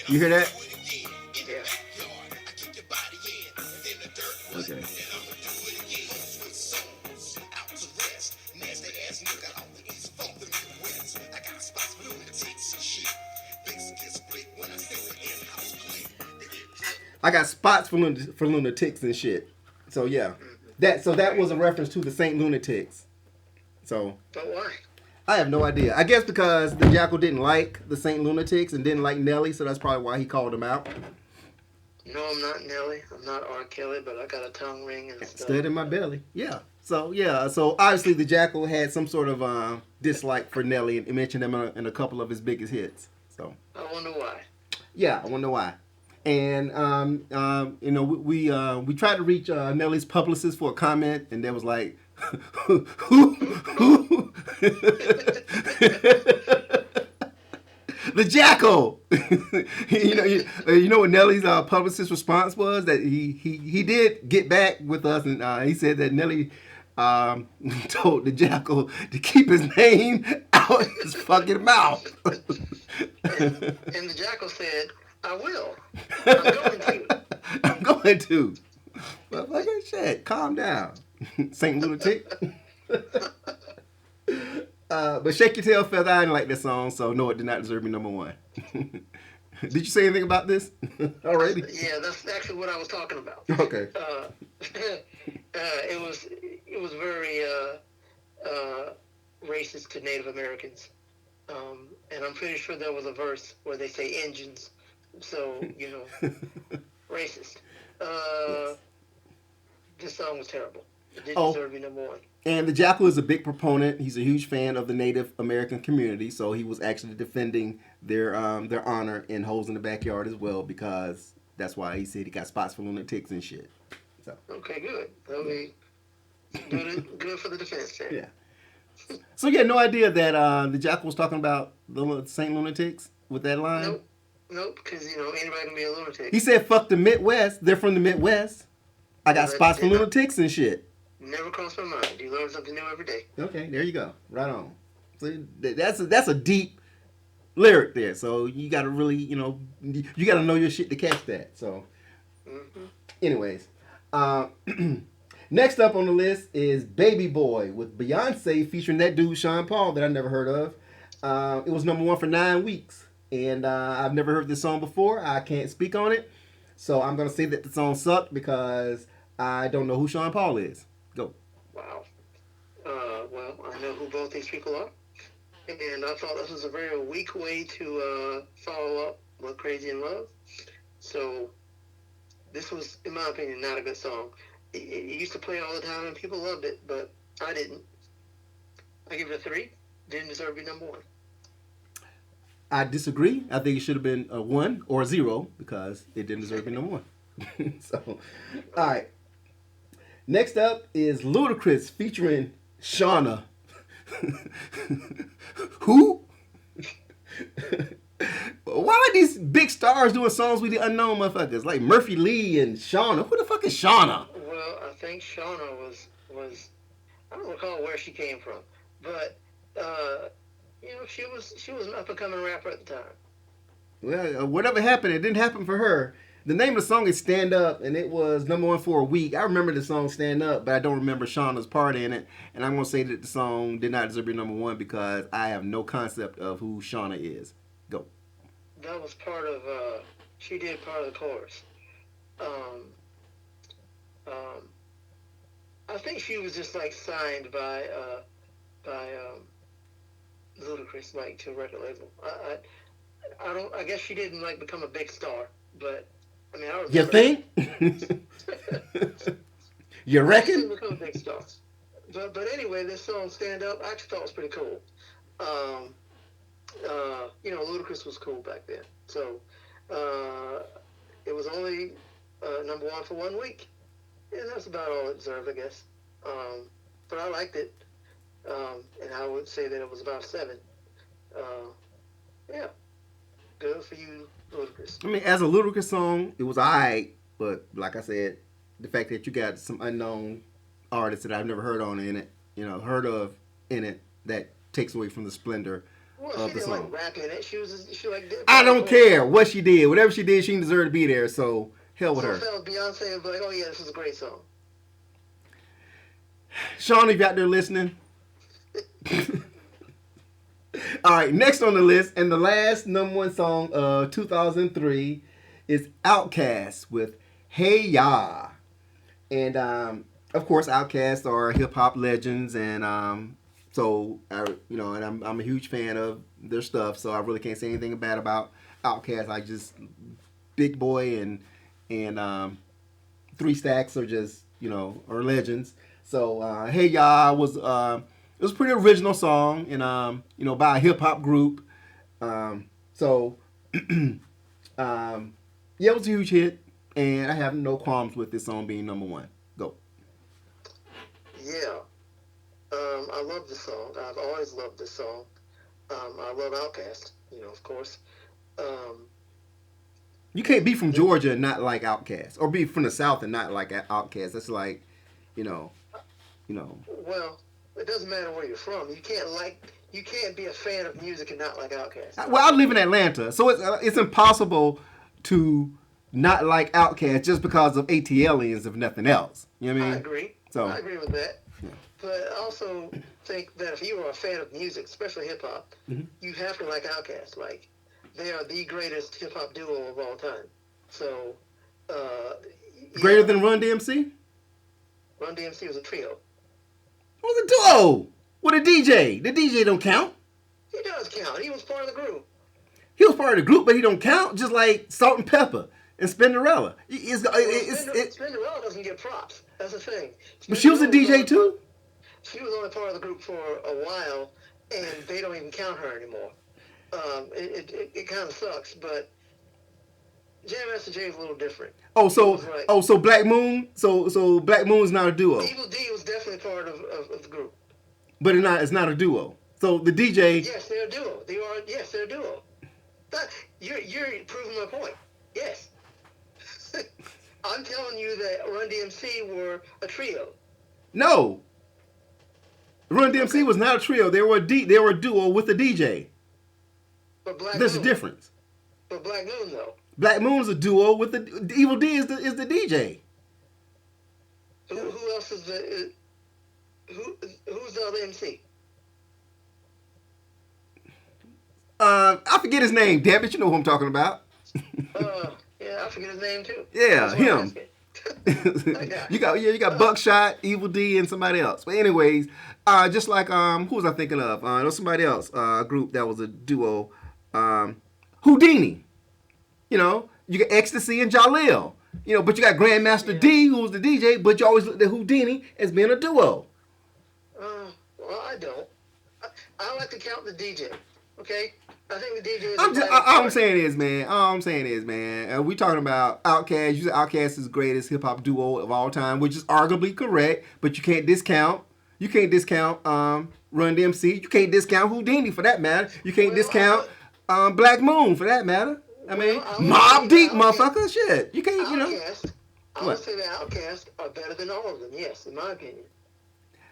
[SPEAKER 1] You hear that?
[SPEAKER 2] Yeah.
[SPEAKER 1] Okay. I got spots for lunatics and shit. So yeah, that was a reference to the Saint Lunatics. So
[SPEAKER 2] But why?
[SPEAKER 1] I have no idea. I guess because the Jackal didn't like the Saint Lunatics and didn't like Nelly, so that's probably why he called them out.
[SPEAKER 2] No, I'm not Nelly. I'm not R. Kelly, but I got a tongue ring and stuff.
[SPEAKER 1] Stood in my belly. Yeah. So obviously the Jackal had some sort of dislike for Nelly and mentioned him in a couple of his biggest hits. So
[SPEAKER 2] I wonder why.
[SPEAKER 1] yeah, I wonder why. And we tried to reach Nelly's publicist for a comment, and there was like, who? The Jackal. you know what Nelly's publicist response was, that he did get back with us, and he said that Nelly told the Jackal to keep his name out his fucking mouth.
[SPEAKER 2] And the Jackal said, I will. I'm going to.
[SPEAKER 1] I'm going to. But like I said, calm down, Saint Lunatic. But Shake Your Tail Feather, I didn't like this song, so no, it did not deserve me number one. Did you say anything about this already?
[SPEAKER 2] Yeah, that's actually what I was talking about.
[SPEAKER 1] Okay.
[SPEAKER 2] It was very racist to Native Americans, and I'm pretty sure there was a verse where they say engines. So racist.
[SPEAKER 1] Yes.
[SPEAKER 2] This song was terrible. It didn't
[SPEAKER 1] Oh.
[SPEAKER 2] deserve me number one.
[SPEAKER 1] And the Jackal is a big proponent. He's a huge fan of the Native American community, so he was actually defending their honor in Holes in the Backyard as well, because that's why he said he got spots for lunatics and shit. So
[SPEAKER 2] Okay, good. That'll be good for the defense there.
[SPEAKER 1] yeah. So you had no idea that the Jackal was talking about the Saint Lunatics with that line?
[SPEAKER 2] Nope, because anybody can be a lunatic.
[SPEAKER 1] He said, "Fuck the Midwest. They're from the Midwest. I got
[SPEAKER 2] Well,
[SPEAKER 1] spots for
[SPEAKER 2] you know.
[SPEAKER 1] lunatics and shit."
[SPEAKER 2] Never crossed my mind. You learn something new every day.
[SPEAKER 1] Okay, there you go. Right on. So that's a deep lyric there. So you got to really, you got to know your shit to catch that. So, anyways, next up on the list is Baby Boy with Beyonce featuring that dude Sean Paul that I never heard of. It was number one for 9 weeks, and I've never heard this song before. I can't speak on it, so I'm gonna say that the song sucked because I don't know who Sean Paul is. Go.
[SPEAKER 2] Wow. Well, I know who both these people are, and I thought this was a very weak way to follow up with Crazy in Love. So this was, in my opinion, not a good song. It used to play all the time, and people loved it, but I didn't. I give it a 3. Didn't deserve to be number one.
[SPEAKER 1] I disagree. I think it should have been a 1 or a 0 because it didn't deserve to be number 1. So, all right. Next up is Ludacris featuring Shauna. Who? Why are these big stars doing songs with the unknown motherfuckers like Murphy Lee and Shauna? Who the fuck is Shauna?
[SPEAKER 2] Well, I think Shauna was I don't recall where she came from, but she was an up and coming rapper at the time.
[SPEAKER 1] Well, whatever happened, it didn't happen for her. The name of the song is "Stand Up," and it was #1 for a week. I remember the song "Stand Up," but I don't remember Shauna's part in it. And I'm gonna say that the song did not deserve to be #1 because I have no concept of who Shauna is. Go.
[SPEAKER 2] That was part of. She did part of the chorus. Um, um, I think she was just like signed by Ludacris, like to a record label. I don't. I guess she didn't like become a big star, but I mean, I remember.
[SPEAKER 1] You think? You
[SPEAKER 2] She
[SPEAKER 1] reckon?
[SPEAKER 2] didn't become a big star. But anyway, this song "Stand Up" I actually thought was pretty cool. Um, Ludacris was cool back then, so uh, it was only #1 for 1 week, and that's about all it deserved, I guess. But I liked it, and I would say that it was about 7. Uh, yeah, good for you, Ludacris.
[SPEAKER 1] I mean, as a Ludacris song, it was alright, but like I said, the fact that you got some unknown artists that I've never heard of in it, that takes away from the splendor
[SPEAKER 2] Well,
[SPEAKER 1] of
[SPEAKER 2] she
[SPEAKER 1] the
[SPEAKER 2] didn't like
[SPEAKER 1] song.
[SPEAKER 2] rap in it. She like did.
[SPEAKER 1] I don't care what she did. Whatever she did, she didn't deserve to be there. So hell with
[SPEAKER 2] So
[SPEAKER 1] her.
[SPEAKER 2] if that was Beyonce, I'd be like, oh yeah, this is a great song.
[SPEAKER 1] Sean, if you out there listening. All right, next on the list and the last #1 song of 2003 is Outkast with "Hey Ya," and of course, Outkast are hip hop legends, and I'm a huge fan of their stuff, so I really can't say anything bad about Outkast. I just Big Boy and 3 Stacks are just are legends. So "Hey Ya" was it was a pretty original song, and by a hip hop group. So yeah, it was a huge hit, and I have no qualms with this song being #1. Go.
[SPEAKER 2] Yeah. I love this song. I've always loved this song. I love Outkast, of course. Um,
[SPEAKER 1] You can't be from Georgia and not like Outkast, or be from the South and not like Outkast. That's like, you know, you know.
[SPEAKER 2] well, it doesn't matter where you're from. You can't be a fan of music and not like Outkast.
[SPEAKER 1] Well, I live in Atlanta, so it's impossible to not like Outkast just because of ATLians, if nothing else. You know what I
[SPEAKER 2] I
[SPEAKER 1] mean?
[SPEAKER 2] agree.
[SPEAKER 1] So
[SPEAKER 2] I agree with that. But I also think that if you are a fan of music, especially hip hop,
[SPEAKER 1] Mhm.
[SPEAKER 2] you have to like Outkast. Like, they are the greatest hip hop duo of all time. So,
[SPEAKER 1] greater
[SPEAKER 2] yeah,
[SPEAKER 1] than Run DMC?
[SPEAKER 2] Run DMC was a trio.
[SPEAKER 1] It was a duo with a DJ. The DJ don't count.
[SPEAKER 2] He does count. He was part of the group.
[SPEAKER 1] He was part of the group, but he don't count. Just like Salt and Pepper and Spinderella.
[SPEAKER 2] Spinderella doesn't get props. That's the thing.
[SPEAKER 1] But she was a DJ
[SPEAKER 2] only-
[SPEAKER 1] too.
[SPEAKER 2] She was only part of the group for a while, and they don't even count her anymore. It kind of sucks, but Jam Master Jay is a little different.
[SPEAKER 1] Oh,
[SPEAKER 2] He was like-
[SPEAKER 1] so Black Moon. So Black Moon is not a duo,
[SPEAKER 2] Evil D was definitely part of the group.
[SPEAKER 1] but it's not a duo. So the DJ.
[SPEAKER 2] Yes, they're a duo. Yes, they're a duo. You're proving my point. Yes. I'm telling you that Run DMC were a trio.
[SPEAKER 1] No. Run DMC was not a trio. They were a duo with a DJ.
[SPEAKER 2] But Black
[SPEAKER 1] There's a
[SPEAKER 2] Moon.
[SPEAKER 1] difference.
[SPEAKER 2] But Black Moon, though.
[SPEAKER 1] Black Moon is a duo with the Evil D is the DJ.
[SPEAKER 2] Who else is who's the other MC?
[SPEAKER 1] I forget his name. Damn it, you know who I'm talking about.
[SPEAKER 2] Yeah, I forget his name too.
[SPEAKER 1] Yeah,
[SPEAKER 2] That's why I'm
[SPEAKER 1] him.
[SPEAKER 2] asking.
[SPEAKER 1] you got Buckshot, Evil D, and somebody else. But anyways, just like who was I thinking of? There was somebody else, a group that was a duo. Houdini. You got Ecstasy and Jalil. But you got Grandmaster D, who was the DJ, but you always looked at Houdini as being a duo.
[SPEAKER 2] Well, I don't. I like to count the DJ. Okay, I think the DJ is.
[SPEAKER 1] All I'm saying is, man, we talking about Outkast. You said Outkast is the greatest hip hop duo of all time, which is arguably correct, but you can't discount. Run DMC. You can't discount Houdini for that matter. You can't discount Black Moon for that matter. I mean, Mobb Deep, motherfucker. Shit, you can't.
[SPEAKER 2] Outkast, I would
[SPEAKER 1] What?
[SPEAKER 2] say that Outkast are better than all of them. Yes, in my opinion.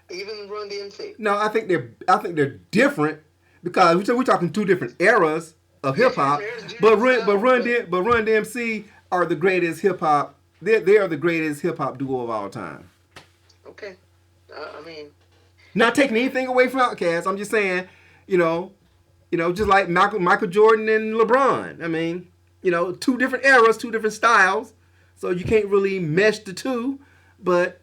[SPEAKER 2] Even Run DMC.
[SPEAKER 1] No, I think they're different because we're talking 2 different eras of hip hop. But Run DMC are the greatest hip hop. They are the greatest hip hop duo of all time.
[SPEAKER 2] Okay. I mean,
[SPEAKER 1] Not taking anything away from Outkast. I'm just saying, you know, just like Michael Jordan and LeBron. I mean, two different eras, two different styles, so you can't really mesh the two. But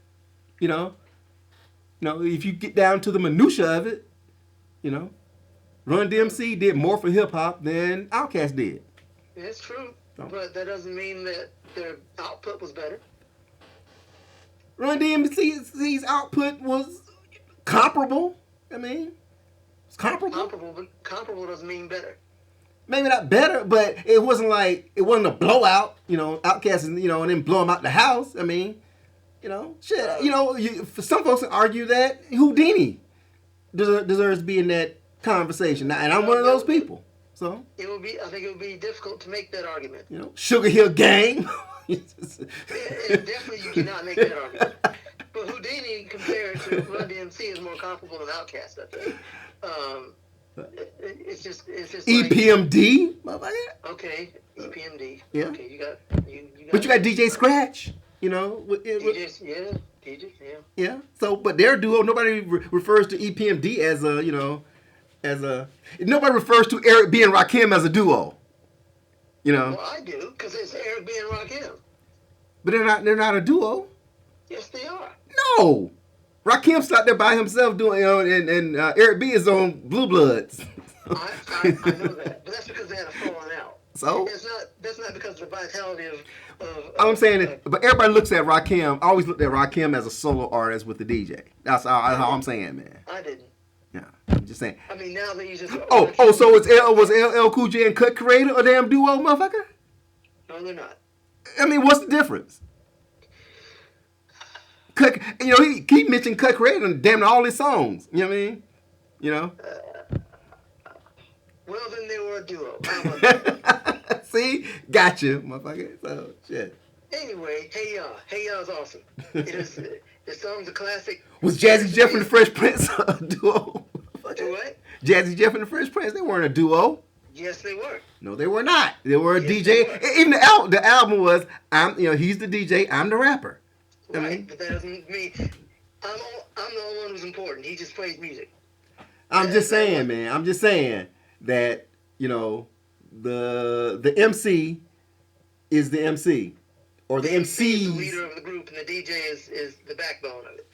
[SPEAKER 1] if you get down to the minutia of it, Run DMC did more for hip hop than Outkast did.
[SPEAKER 2] it's true, but that doesn't mean that their output was better.
[SPEAKER 1] Run DMC's output was comparable. I mean, it's comparable.
[SPEAKER 2] Comparable, but comparable doesn't mean better.
[SPEAKER 1] Maybe not better, but it wasn't a blowout. Outkast, and then blow them out the house. I mean, shit. For some folks argue that Houdini deserves to be in that conversation, and I'm one of those people. So
[SPEAKER 2] I think it would be difficult to make that argument.
[SPEAKER 1] Sugar Hill Gang.
[SPEAKER 2] Definitely you cannot make that argument. But Houdini compared to Run DMC is more comparable than Outkast, I think. It's just
[SPEAKER 1] EPMD, motherfucker.
[SPEAKER 2] Okay, EPMD.
[SPEAKER 1] Yeah.
[SPEAKER 2] Okay, you got.
[SPEAKER 1] But you got DJ Scratch.
[SPEAKER 2] DJs, yeah.
[SPEAKER 1] Yeah. So, but their duo, nobody refers to EPMD as nobody refers to Eric B and Rakim as a duo.
[SPEAKER 2] Well, I do, because it's Eric B and Rakim.
[SPEAKER 1] But they're not a duo.
[SPEAKER 2] Yes, they are.
[SPEAKER 1] No. Rakim's out there by himself doing, and Eric B is on Blue Bloods.
[SPEAKER 2] I know that, but that's because they had a falling out.
[SPEAKER 1] So
[SPEAKER 2] that's not because of the vitality of
[SPEAKER 1] all I'm saying is, but everybody looks at Rakim. I always looked at Rakim as a solo artist with the DJ. That's all I'm saying, man.
[SPEAKER 2] I didn't.
[SPEAKER 1] Yeah, I'm just saying.
[SPEAKER 2] I mean, now that you just
[SPEAKER 1] so was LL Cool J and Cut Creator a damn duo, motherfucker?
[SPEAKER 2] No, they're not.
[SPEAKER 1] I mean, what's the difference? Cut, he mentioned Cut Creator in damn near all his songs. You know what I mean?
[SPEAKER 2] Well, then they were a duo. How about that?
[SPEAKER 1] See, gotcha, motherfucker. So shit.
[SPEAKER 2] Anyway, Hey Ya is awesome. The song's a classic.
[SPEAKER 1] Was Jazzy Jeff and the Fresh Prince a duo?
[SPEAKER 2] What?
[SPEAKER 1] Jazzy Jeff and the Fresh Prince, they weren't a duo.
[SPEAKER 2] Yes, they were.
[SPEAKER 1] No, they were not. They were a
[SPEAKER 2] Yes,
[SPEAKER 1] DJ. Even the album was, he's the DJ, I'm the rapper.
[SPEAKER 2] Right, but that doesn't mean I'm the only one who's important. He just plays music.
[SPEAKER 1] I'm just saying, man. I'm just saying that the MC is the MC, or the MC
[SPEAKER 2] is the leader of the group, and the DJ is the backbone of it.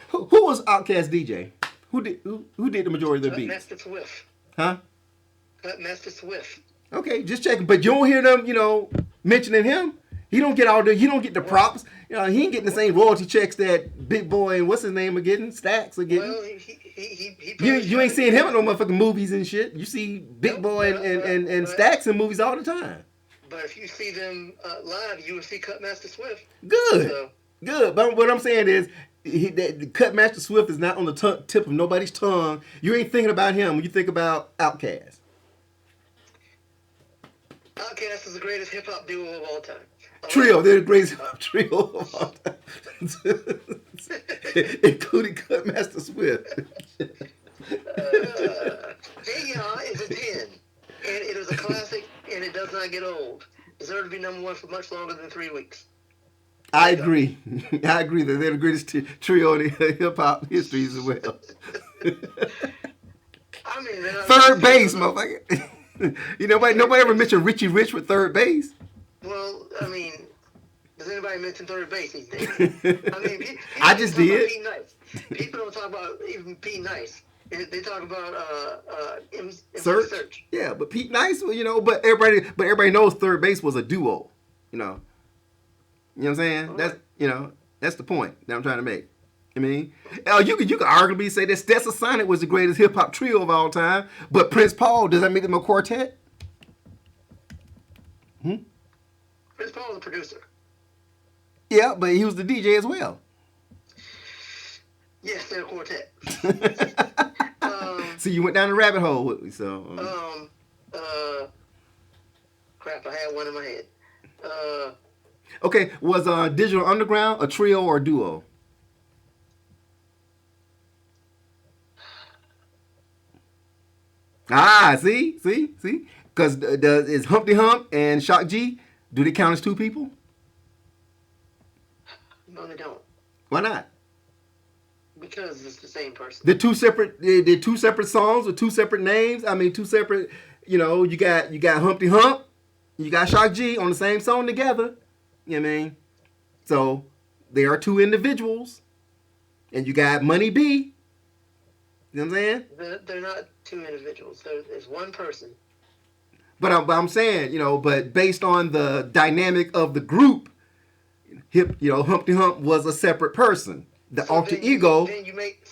[SPEAKER 1] Who was Outkast DJ? Who did the majority of the beats?
[SPEAKER 2] Master Swift.
[SPEAKER 1] Huh?
[SPEAKER 2] Master Swift.
[SPEAKER 1] Okay, just checking. But you don't hear them, mentioning him. He don't get the props. He ain't getting the same royalty checks that Big Boy and what's his name are getting, Stax are getting.
[SPEAKER 2] Well,
[SPEAKER 1] you ain't seeing him in no motherfucking movies and shit. You see Big Boy and Stax in movies all the time.
[SPEAKER 2] But if you see them live, you will see Cutmaster Swift.
[SPEAKER 1] Good.
[SPEAKER 2] So.
[SPEAKER 1] Good. But what I'm saying is, Cutmaster Swift is not on the tip of nobody's tongue. You ain't thinking about him when you think about Outkast.
[SPEAKER 2] Outkast is the greatest hip hop duo of all time.
[SPEAKER 1] Trio, they're the greatest hip hop trio of all time, including Cutmaster Swift.
[SPEAKER 2] Hey Ya is a 10, and it is a classic, and it does not get old. It deserves to be number one for much longer than 3 weeks.
[SPEAKER 1] I agree. I agree that they're the greatest trio in hip hop history as well.
[SPEAKER 2] I mean,
[SPEAKER 1] third base, motherfucker. Nobody ever mentioned Richie Rich with third base.
[SPEAKER 2] Well, I mean, does anybody mention third base these days? I mean,
[SPEAKER 1] I just did.
[SPEAKER 2] Pete Nice. People don't talk about even Pete Nice. They talk about Search.
[SPEAKER 1] Yeah, but Pete Nice, but everybody knows third base was a duo. You know what I'm saying?
[SPEAKER 2] All
[SPEAKER 1] That's
[SPEAKER 2] right.
[SPEAKER 1] that's the point that I'm trying to make. I mean, you could arguably say that Stetsasonic was the greatest hip hop trio of all time, but Prince Paul, does that make them a quartet?
[SPEAKER 2] Prince Paul was a producer.
[SPEAKER 1] Yeah, but he was the DJ as well.
[SPEAKER 2] Yes, they're a quartet.
[SPEAKER 1] So you went down the rabbit hole with me. So
[SPEAKER 2] crap, I had one in my head.
[SPEAKER 1] Okay, was Digital Underground a trio or a duo? See? Because is Humpty Hump and Shock G, do they count as two people?
[SPEAKER 2] No, they don't.
[SPEAKER 1] Why not?
[SPEAKER 2] Because it's the same person.
[SPEAKER 1] They're two separate songs with two separate names. I mean, two separate. You know, you got Humpty Hump, you got Shock G on the same song together. You know what I mean? So they are two individuals, and you got Money B. You know what I'm saying?
[SPEAKER 2] They're not two individuals. It's one person.
[SPEAKER 1] But I'm saying, you know, but based on the dynamic of the group, Humpty Hump was a separate person. The alter ego.
[SPEAKER 2] Then you make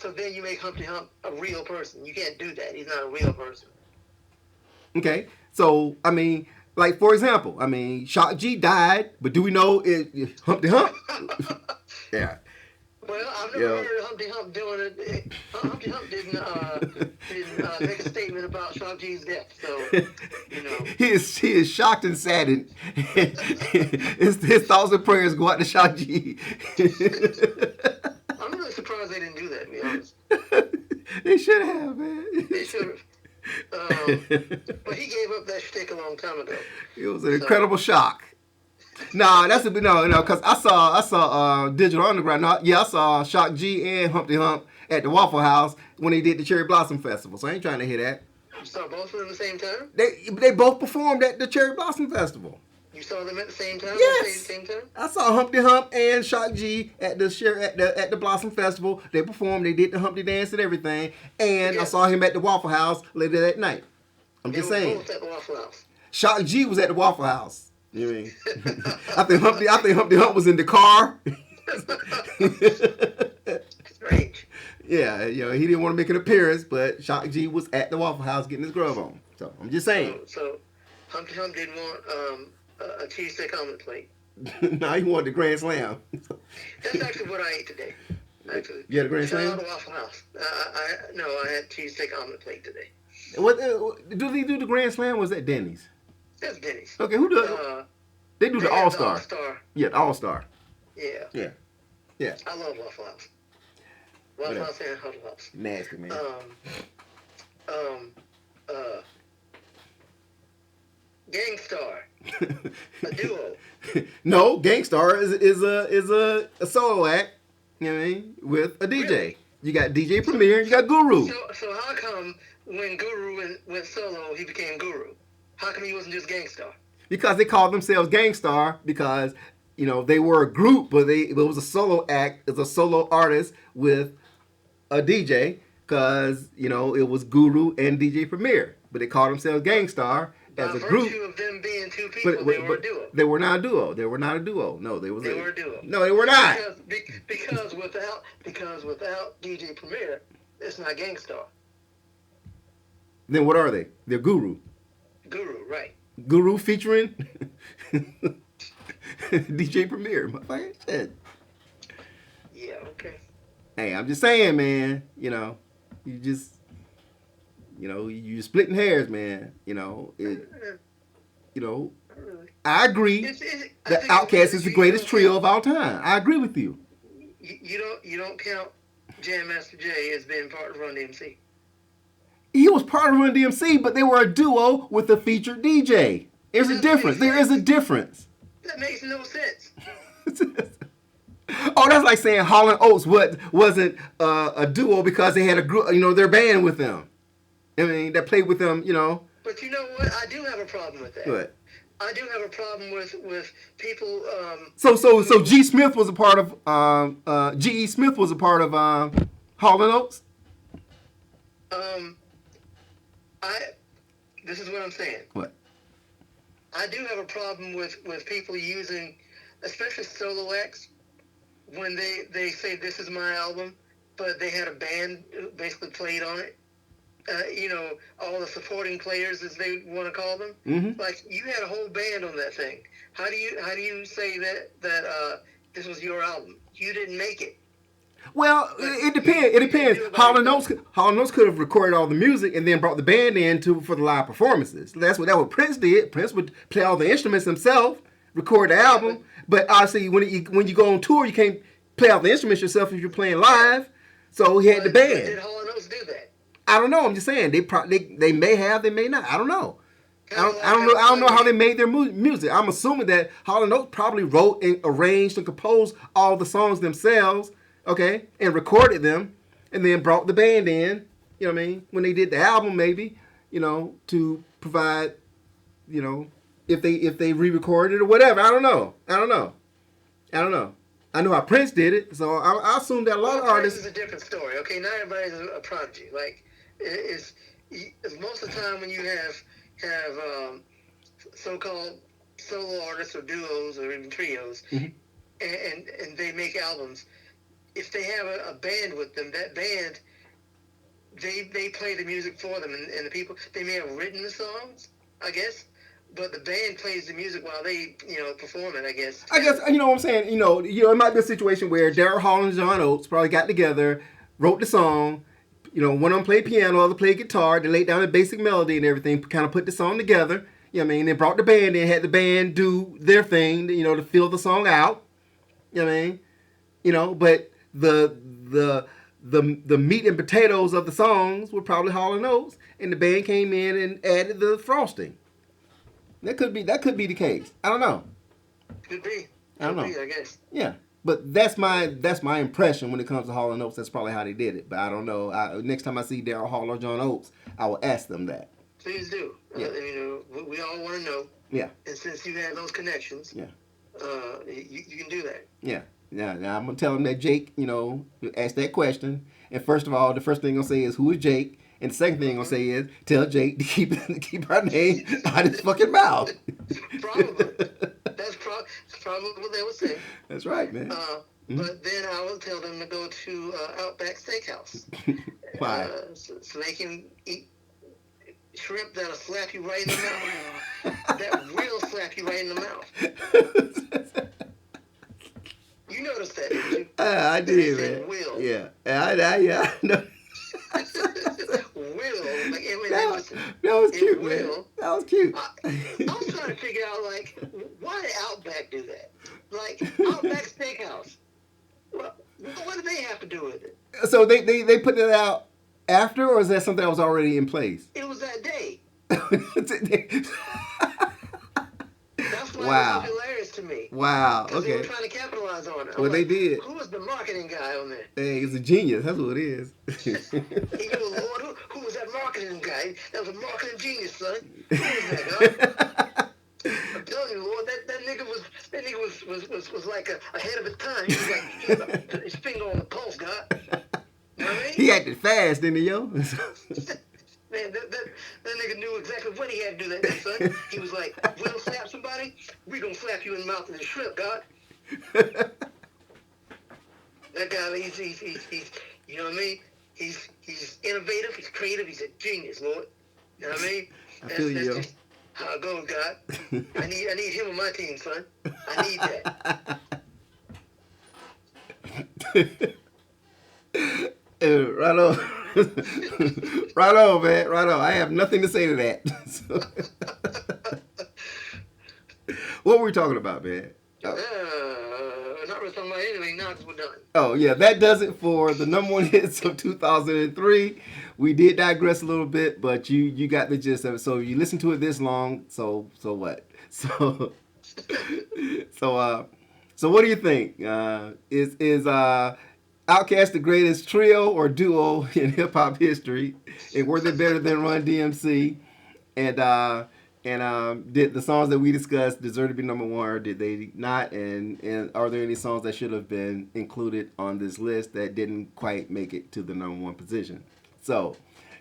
[SPEAKER 2] Humpty Hump a real person. You can't do that. He's not a real person.
[SPEAKER 1] Okay, so I mean, like for example, I mean, Shock G died, but do we know it Humpty Hump? Yeah.
[SPEAKER 2] Well, I've never heard Humpty Hump doing it. Humpty Hump didn't make a statement about Shock G's death. So, you know,
[SPEAKER 1] he is shocked and saddened. his thoughts and prayers go out to Shock G.
[SPEAKER 2] I'm really surprised they didn't do that. To be honest,
[SPEAKER 1] they should have, man.
[SPEAKER 2] they should have. But he gave up that shtick a long time ago.
[SPEAKER 1] It was an incredible shock. Nah, that's because I saw Digital Underground. I saw Shock G and Humpty Hump at the Waffle House when they did the Cherry Blossom Festival. So I ain't trying to hear that.
[SPEAKER 2] You saw both of them at the same time?
[SPEAKER 1] They both performed at the Cherry Blossom Festival.
[SPEAKER 2] You saw them at the same time?
[SPEAKER 1] Yes.
[SPEAKER 2] At the same time?
[SPEAKER 1] I saw Humpty Hump and Shock G at the Blossom Festival. They performed. They did the Humpty dance and everything. And I saw him at the Waffle House later that night. I'm just saying.
[SPEAKER 2] Both at the Waffle House.
[SPEAKER 1] Shock G was at the Waffle House. You know what I mean? I think Humpty Hump was in the car.
[SPEAKER 2] Strange.
[SPEAKER 1] Yeah, he didn't want to make an appearance, but Shock G was at the Waffle House getting his grub on. So I'm just saying.
[SPEAKER 2] So Humpty Hump didn't want a cheesesteak omelet plate.
[SPEAKER 1] No, he wanted the Grand Slam.
[SPEAKER 2] That's actually what I ate today. Actually,
[SPEAKER 1] you had a Grand
[SPEAKER 2] Slam?
[SPEAKER 1] Slam?
[SPEAKER 2] At the Waffle House. I had cheesesteak omelet plate today.
[SPEAKER 1] What do they do the Grand Slam? Was that Denny's?
[SPEAKER 2] That's Denny's.
[SPEAKER 1] Okay, who does? They do the All Star.
[SPEAKER 2] All-Star.
[SPEAKER 1] Yeah, the All Star.
[SPEAKER 2] Yeah.
[SPEAKER 1] Yeah.
[SPEAKER 2] I love Waffle House. Waffle House and Huddle House.
[SPEAKER 1] Nasty, man.
[SPEAKER 2] Gangstar. A duo.
[SPEAKER 1] No, Gangstar is a solo act. You know what I mean? With a DJ.
[SPEAKER 2] Really?
[SPEAKER 1] You got DJ Premier. You got Guru.
[SPEAKER 2] So how come when Guru went solo, he became Guru? How come he wasn't just Gangstar?
[SPEAKER 1] Because they called themselves Gangstar because, they were a group, but it was a solo act. It's a solo artist with a DJ because, it was Guru and DJ Premier. But they called themselves Gangstar as a group.
[SPEAKER 2] By virtue of them being two people, they were a duo.
[SPEAKER 1] They were not a duo. They were not a duo. No, they were
[SPEAKER 2] a duo.
[SPEAKER 1] No, they were not.
[SPEAKER 2] Because without DJ Premier, it's not Gangstar.
[SPEAKER 1] Then what are they? They're Guru.
[SPEAKER 2] Guru, right.
[SPEAKER 1] Guru featuring DJ Premier. Motherfucker, shit.
[SPEAKER 2] Yeah, okay.
[SPEAKER 1] Hey, I'm just saying, man. You just, you're splitting hairs, man. I agree that Outkast is the greatest trio of all time. I agree with you.
[SPEAKER 2] You don't count Jam Master Jay as being part of Run DMC.
[SPEAKER 1] He was part of Run DMC, but they were a duo with a featured DJ. There's a difference. There is a difference.
[SPEAKER 2] That makes no sense.
[SPEAKER 1] Oh, that's like saying Hall & Oates wasn't a duo because they had a group, their band with them. I mean, that played with them,
[SPEAKER 2] But you know what? I do have a problem with that.
[SPEAKER 1] What?
[SPEAKER 2] I do have a problem with people.
[SPEAKER 1] So G. Smith was a part of G.E. Smith was a part of Hall & Oates.
[SPEAKER 2] This is what I'm saying.
[SPEAKER 1] What?
[SPEAKER 2] I do have a problem with people using, especially solo acts, when they say this is my album, but they had a band basically played on it. All the supporting players, as they want to call them.
[SPEAKER 1] Mm-hmm.
[SPEAKER 2] Like you had a whole band on that thing. How do you say that this was your album? You didn't make it.
[SPEAKER 1] Well, it depends. It depends. Hall & Oates could have recorded all the music and then brought the band in for the live performances. That's what Prince did. Prince would play all the instruments himself, record the album. But obviously, when you go on tour, you can't play all the instruments yourself if you're playing live. So he had the band.
[SPEAKER 2] Did Hall & Oates do that?
[SPEAKER 1] I don't know. I'm just saying they may have, they may not. I don't know. I don't know how they made their music. I'm assuming that Hall and Oates probably wrote and arranged and composed all the songs themselves, okay, and recorded them, and then brought the band in. You know what I mean? When they did the album, maybe, to provide, if they re-recorded it or whatever. I don't know. I know how Prince did it, so I assume that a lot of artists.
[SPEAKER 2] Prince is a different story. Okay, not everybody's a prodigy. Like it's most of the time when you have so-called solo artists or duos or even trios,
[SPEAKER 1] Mm-hmm.
[SPEAKER 2] and they make albums. If they have a band with them, that band they play the music for them, and the people, they may have written the songs, I guess, but the band plays the music while they perform it. I guess
[SPEAKER 1] You know what I'm saying. It might be a situation where Daryl Hall and John Oates probably got together, wrote the song. One of them played piano, other played guitar. They laid down a basic melody and everything, kind of put the song together. You know what I mean? They brought the band in, had the band do their thing, to fill the song out. You know what I mean? But the meat and potatoes of the songs were probably Hall and Oates, and the band came in and added the frosting. That could be the case. I don't know.
[SPEAKER 2] Could be.
[SPEAKER 1] I don't know.
[SPEAKER 2] I guess.
[SPEAKER 1] Yeah. But that's my impression when it comes to Hall and Oates. That's probably how they did it. But I don't know. Next time I see Daryl Hall or John Oates, I will ask them that.
[SPEAKER 2] Please do.
[SPEAKER 1] Yeah.
[SPEAKER 2] We all want to know.
[SPEAKER 1] Yeah.
[SPEAKER 2] And since you had those connections,
[SPEAKER 1] yeah,
[SPEAKER 2] you can do that.
[SPEAKER 1] Yeah. Yeah. Now I'm gonna tell them that Jake, asked that question. And first of all, the first thing I'm gonna say is, who is Jake? And the second thing I'm gonna say is, tell Jake to keep our name out his fucking mouth.
[SPEAKER 2] Probably. That's probably what they would say.
[SPEAKER 1] That's right, man.
[SPEAKER 2] But then I will tell them to go to Outback Steakhouse.
[SPEAKER 1] Why?
[SPEAKER 2] So they can eat shrimp that'll slap you right in the mouth. That will slap you right in the mouth. You noticed that, didn't you?
[SPEAKER 1] I did, man.
[SPEAKER 2] Will.
[SPEAKER 1] Yeah. I know.
[SPEAKER 2] Will. Like,
[SPEAKER 1] that was cute,
[SPEAKER 2] will.
[SPEAKER 1] Man. That was cute.
[SPEAKER 2] I was trying to figure out, like, why did Outback do that? Like, Outback Steakhouse. What do they have to do with it?
[SPEAKER 1] So they put it out after, or is that something that was already in place?
[SPEAKER 2] It was that day. That's why
[SPEAKER 1] Wow.
[SPEAKER 2] it was hilarious to me.
[SPEAKER 1] Wow.
[SPEAKER 2] Because they were
[SPEAKER 1] Okay.
[SPEAKER 2] trying to capitalize on it.
[SPEAKER 1] Well, they did.
[SPEAKER 2] Who was the marketing guy on there?
[SPEAKER 1] Hey, he's a genius. That's what it is.
[SPEAKER 2] Lord, who was that marketing guy? That was a marketing genius, son. Who was that, huh? I'm telling you, Lord, that nigga was like ahead of his time. He was like, he had his finger on the pulse, God. You know what I mean?
[SPEAKER 1] He acted fast, didn't he, yo?
[SPEAKER 2] Man, that nigga knew exactly what he had to do that day, son. He was like, we'll slap somebody, we gonna slap you in the mouth with a shrimp, God. That guy, he's you know what I mean? He's innovative, he's creative, he's a genius, Lord. You know what I mean?
[SPEAKER 1] I feel you, yo.
[SPEAKER 2] Just how it goes, God. I need him on my team, son. I need that.
[SPEAKER 1] Right on. Right on, man. Right on. I have nothing to say to that. What were we talking about, man?
[SPEAKER 2] Not really talking about anything now because we're done.
[SPEAKER 1] Oh, yeah. That does it for the number one hits of 2003. We did digress a little bit, but you got the gist of it. So you listen to it this long, so what? So what do you think? Is Outkast the greatest trio or duo in hip hop history? And were they better than Run DMC? And did the songs that we discussed deserve to be number one, or did they not? And are there any songs that should have been included on this list that didn't quite make it to the number one position? So,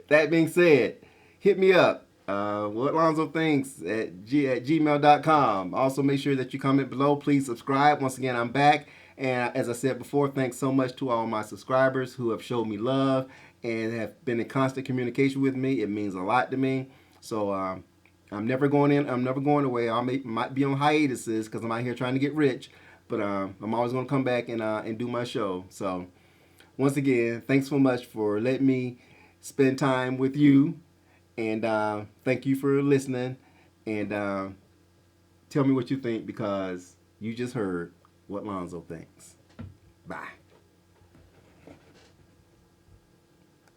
[SPEAKER 1] that being said, hit me up. What Lonzo thinks at gmail.com. Also, make sure that you comment below. Please subscribe. Once again, I'm back. And as I said before, thanks so much to all my subscribers who have showed me love and have been in constant communication with me. It means a lot to me. So I'm never going away. Might be on hiatuses because I'm out here trying to get rich. But I'm always going to come back and do my show. So once again, thanks so much for letting me spend time with you. And thank you for listening. And tell me what you think, because you just heard what Lonzo thinks. Bye.